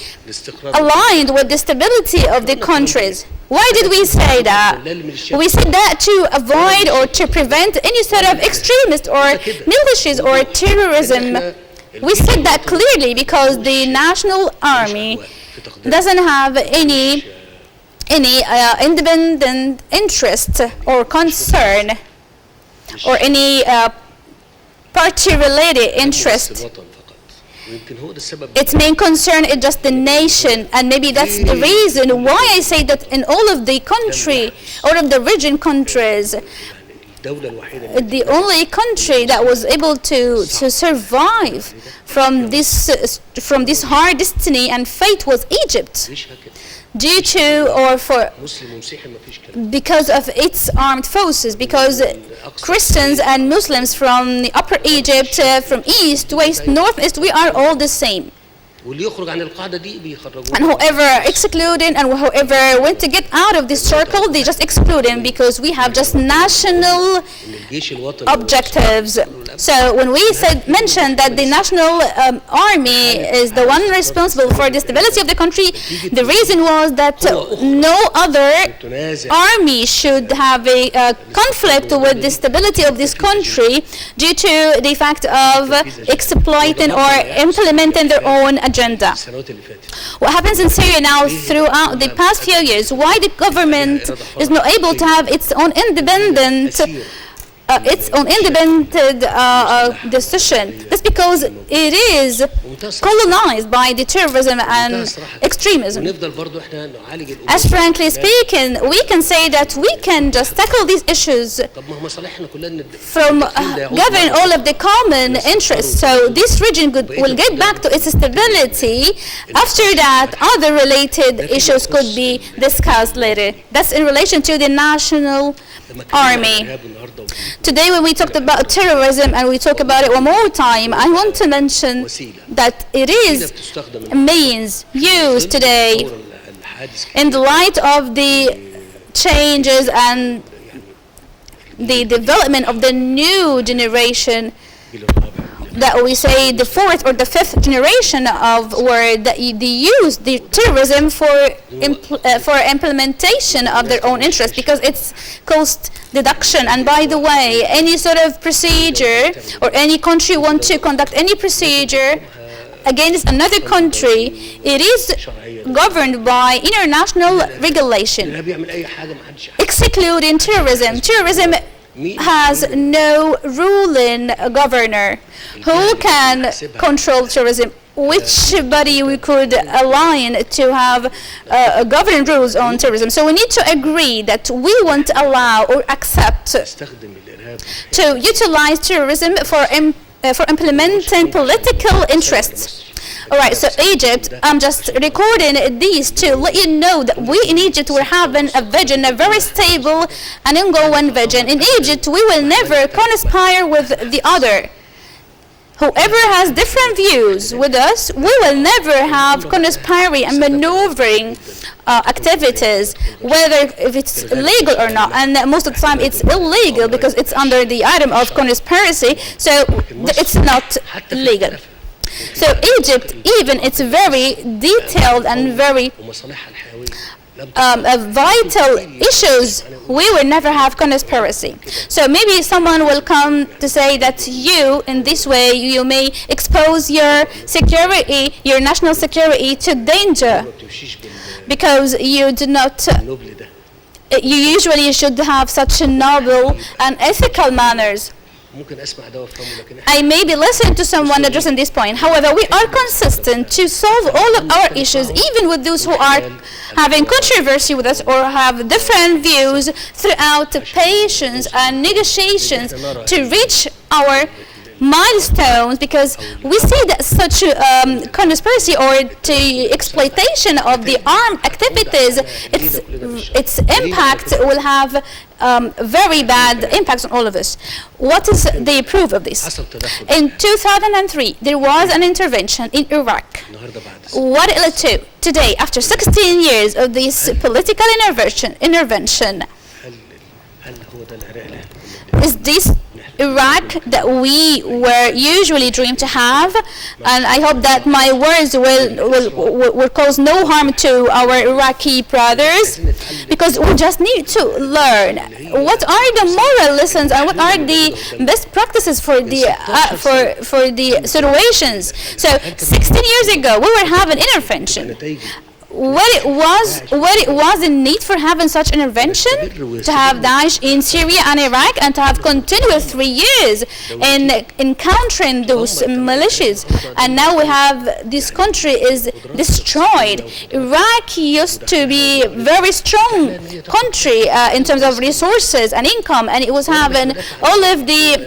aligned with the stability of the countries. Why did we say that? We said that to avoid or to prevent any sort of extremist or militias or terrorism. We said that clearly because the national army doesn't have any independent interest or concern or any party-related interest. Its main concern is just the nation, and maybe that's the reason why I say that in all of the region countries, the only country that was able to survive from this hard destiny and fate was Egypt, due to because of its armed forces, because Christians and Muslims from the Upper Egypt, from east, west, north, east, we are all the same. And whoever excluded and whoever went to get out of this circle, they just exclude him because we have just national objectives. So when we mentioned that the national army is the one responsible for the stability of the country, the reason was that no other army should have a conflict with the stability of this country due to the fact of exploiting or implementing their own agenda. What happens in Syria now throughout the past few years, why the government is not able to have its own independent decision? That's because it is colonized by the terrorism and extremism. As frankly speaking, we can say that we can just tackle these issues from gathering all of the common interests. So this region will get back to its stability. After that, other related issues could be discussed later. That's in relation to the national army. Today when we talked about terrorism and we talk about it one more time, I want to mention that it is a means used today in the light of the changes and the development of the new generation, that we say the fourth or the fifth generation of word, that they use the terrorism for implementation of their own interest, because it's cost deduction. And by the way, any sort of procedure or any country want to conduct any procedure against another country, it is governed by international regulation, excluding terrorism. Terrorism has no ruling governor. Who can control terrorism? Which body we could align to have governing rules on terrorism? So we need to agree that we won't allow or accept to utilize terrorism for implementing political interests. All right, so Egypt, I'm just recording these to let you know that we in Egypt were having a vision, a very stable and ongoing vision. In Egypt, we will never conspire with the other. Whoever has different views with us, we will never have conspiring and maneuvering activities, whether if it's legal or not. And most of the time it's illegal because it's under the item of conspiracy, so it's not legal. So Egypt, even it's very detailed and very vital issues, we will never have conspiracy. So maybe someone will come to say that you, in this way, you may expose your security, your national security to danger, because you do not, you usually should have such noble and ethical manners. I may be listening to someone addressing this point. However, we are consistent to solve all of our issues, even with those who are having controversy with us or have different views, throughout patience and negotiations to reach our milestones, because we see that such conspiracy or the exploitation of the armed activities, its impact will have very bad impacts on all of us. What is the proof of this? In 2003, there was an intervention in Iraq. What it led to today, after 16 years of this political intervention, is this Iraq that we were usually dreamed to have? And I hope that my words will cause no harm to our Iraqi brothers, because we just need to learn what are the moral lessons and what are the best practices for the situations. So 16 years ago we were having intervention. where it was in need for having such intervention, to have Daesh in Syria and Iraq, and to have continued 3 years in encountering those militias. And now we have this country is destroyed. Iraq used to be a very strong country in terms of resources and income, and it was having all of the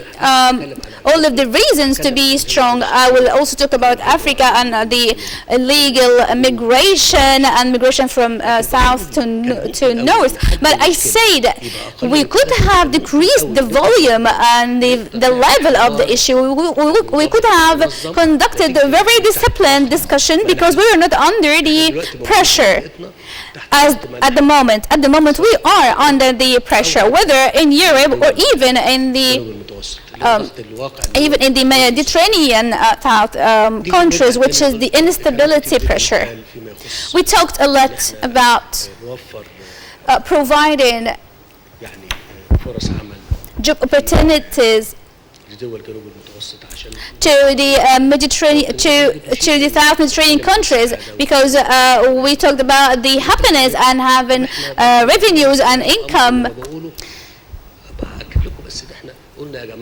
reasons to be strong. I will also talk about Africa and the illegal migration and migration from south to north. But I say that we could have decreased the volume and the level of the issue. We could have conducted a very disciplined discussion because we were not under the pressure. As at the moment we are under the pressure, whether in Europe or even in the Mediterranean countries, which is the instability pressure. We talked a lot about providing job opportunities to the Mediterranean, to the South Mediterranean countries, because we talked about the happiness and having revenues and income.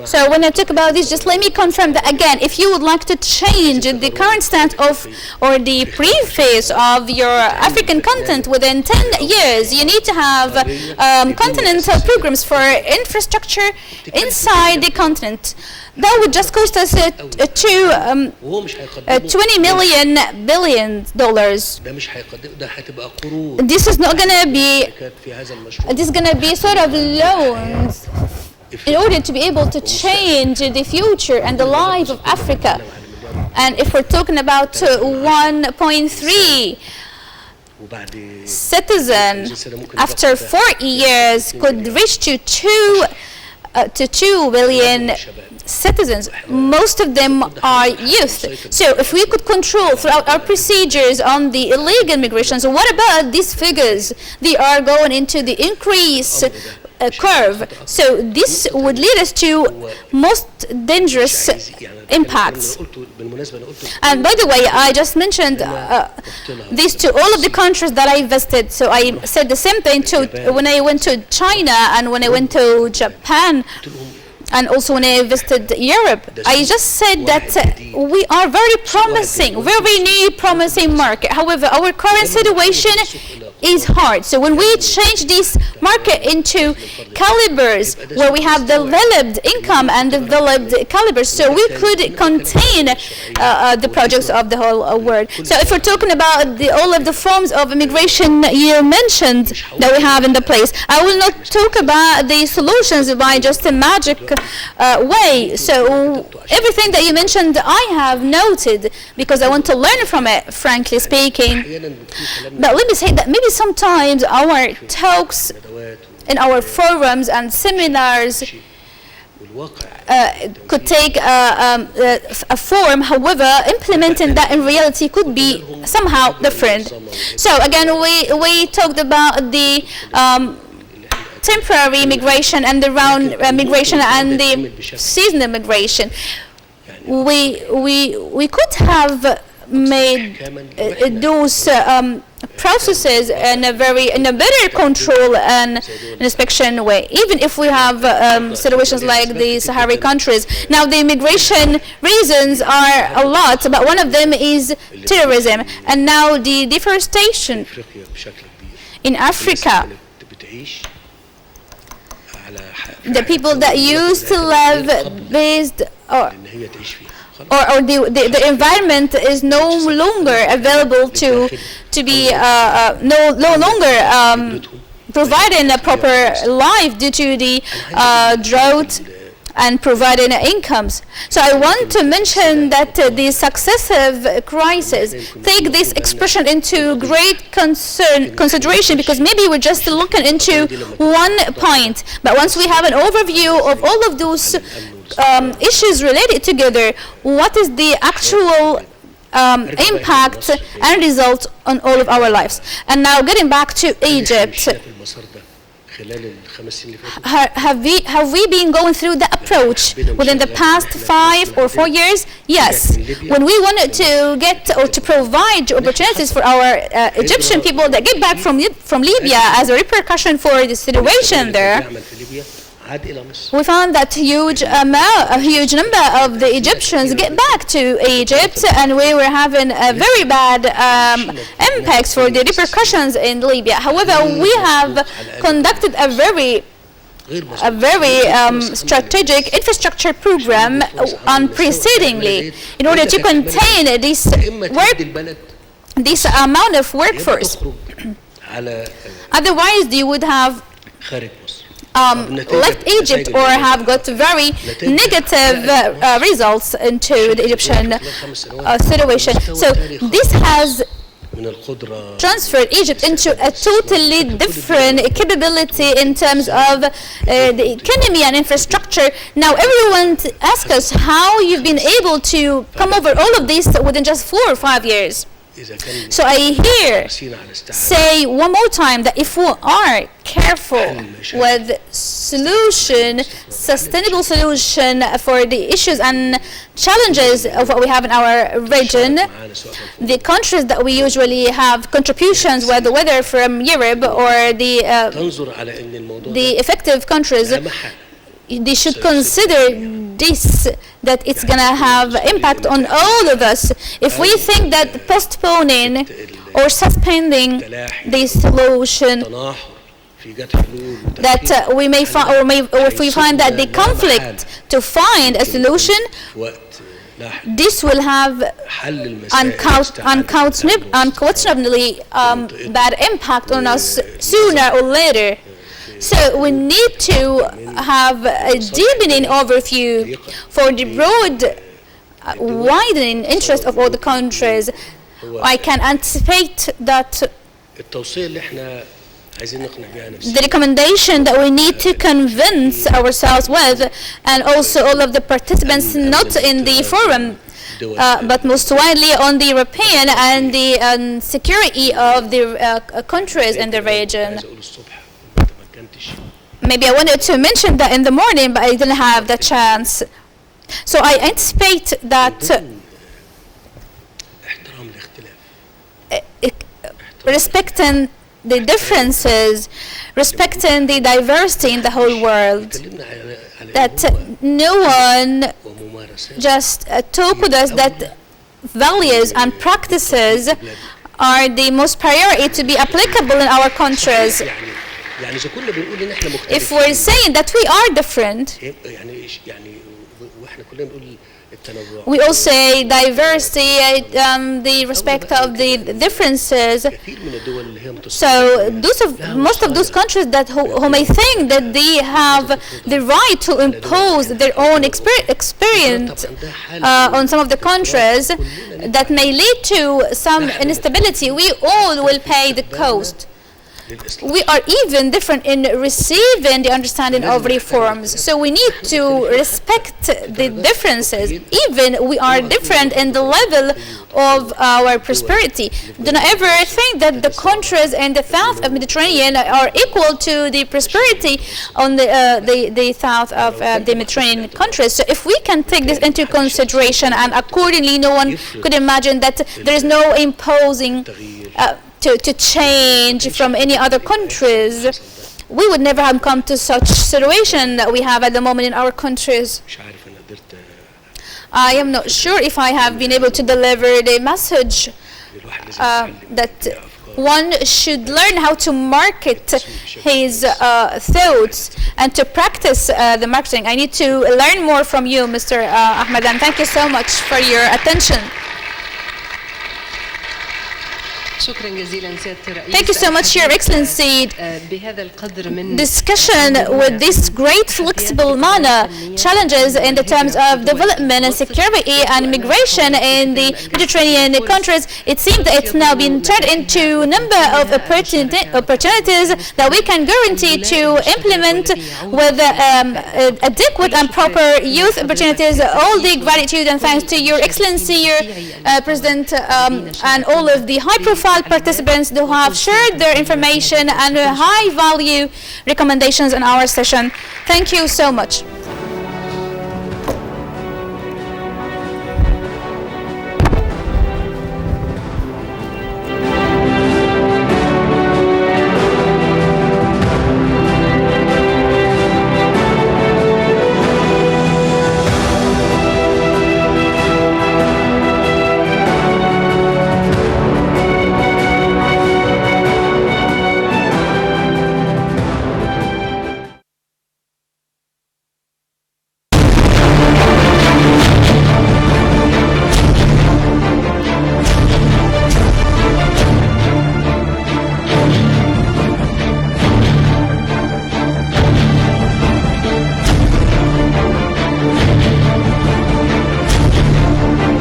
So when I talk about this, just let me confirm that again, if you would like to change the current stance of or the preface of your African continent within 10 years, you need to have continental programs for infrastructure inside the continent. That would just cost us $20 billion. This is not going to be, this is going to be sort of loans in order to be able to change the future and the life of Africa. And if we're talking about 1.3 citizens after 4 years could reach to 2 billion citizens, most of them are youth. So if we could control throughout our procedures on the illegal migration, so what about these figures? They are going into the increase curve. So this would lead us to most dangerous impacts. And by the way, I just mentioned this to all of the countries that I visited. So I said the same thing to when I went to China and when I went to Japan, and also when I visited Europe. I just said that we are very promising, very new promising market. However, our current situation is hard. So when we change this market into calibers where we have developed income and developed calibers, so we could contain the projects of the whole world. So if we're talking about all of the forms of immigration you mentioned that we have in the place, I will not talk about the solutions by just a magic way. So everything that you mentioned I have noted because I want to learn from it, frankly speaking. But let me say that maybe sometimes our talks in our forums and seminars could take a form, however, implementing that in reality could be somehow different. So again, we talked about the temporary migration and the round migration and the seasonal migration. We could have made those processes in a better control and inspection way, even if we have situations like the Sahara countries. Now the immigration reasons are a lot, but one of them is terrorism, and now the deforestation in Africa. The people that used to live based or the environment is no longer available to be no longer providing a proper life due to the drought and providing incomes. So I want to mention that the successive crises take this expression into great consideration, because maybe we're just looking into one point, but once we have an overview of all of those issues related together, what is the actual impact and result on all of our lives? And now getting back to Egypt, Have we been going through that approach within the past 5 or 4 years? Yes. When we wanted to get or to provide opportunities for our Egyptian people that get back from Libya as a repercussion for the situation there, we found that a huge number of the Egyptians get back to Egypt, and we were having a very bad impacts for the repercussions in Libya. However, we have conducted a very strategic infrastructure program unprecedingly in order to contain this amount of workforce. Otherwise, you would have left Egypt or have got very negative results into the Egyptian situation. So this has transferred Egypt into a totally different capability in terms of the economy and infrastructure. Now everyone asks us how you've been able to come over all of this within just 4 or 5 years. So I say one more time that if we are careful with sustainable solution for the issues and challenges of what we have in our region, the countries that we usually have contributions with, whether from Europe or the effective countries, they should consider this, that it's going to have impact on all of us. If we think that postponing or suspending the solution, that we may find, or if we find that the conflict to find a solution, this will have unquestionably bad impact on us sooner or later. So we need to have a deepening overview for the broad widening interest of all the countries. I can anticipate that the recommendation that we need to convince ourselves with, and also all of the participants not in the forum, but most widely on the European and the security of the countries in the region. Maybe I wanted to mention that in the morning, but I didn't have the chance. So I anticipate that respecting the differences, respecting the diversity in the whole world, that no one just talk with us that values and practices are the most priority to be applicable in our countries. If we're saying that we are different, we all say diversity, the respect of the differences. So most of those countries that who may think that they have the right to impose their own experience on some of the countries, that may lead to some instability, we all will pay the cost. We are even different in receiving the understanding of reforms. So we need to respect the differences. Even we are different in the level of our prosperity. Do not ever think that the countries in the south of Mediterranean are equal to the prosperity on the south of the Mediterranean countries. So if we can take this into consideration, and accordingly no one could imagine that there is no imposing to change from any other countries, we would never have come to such situation that we have at the moment in our countries. I am not sure if I have been able to deliver the message that one should learn how to market his thoughts and to practice the marketing. I need to learn more from you, Mr. Ahmed, and thank you so much for your attention. Thank you so much, Your Excellency. Discussion with this great flexible manner challenges in the terms of development and security and migration in the Mediterranean countries. It seems that it's now been turned into a number of opportunities that we can guarantee to implement with adequate and proper youth opportunities. All the gratitude and thanks to Your Excellency, Your President, and all of the high-profile qualified participants who have shared their information and high value recommendations in our session. Thank you so much.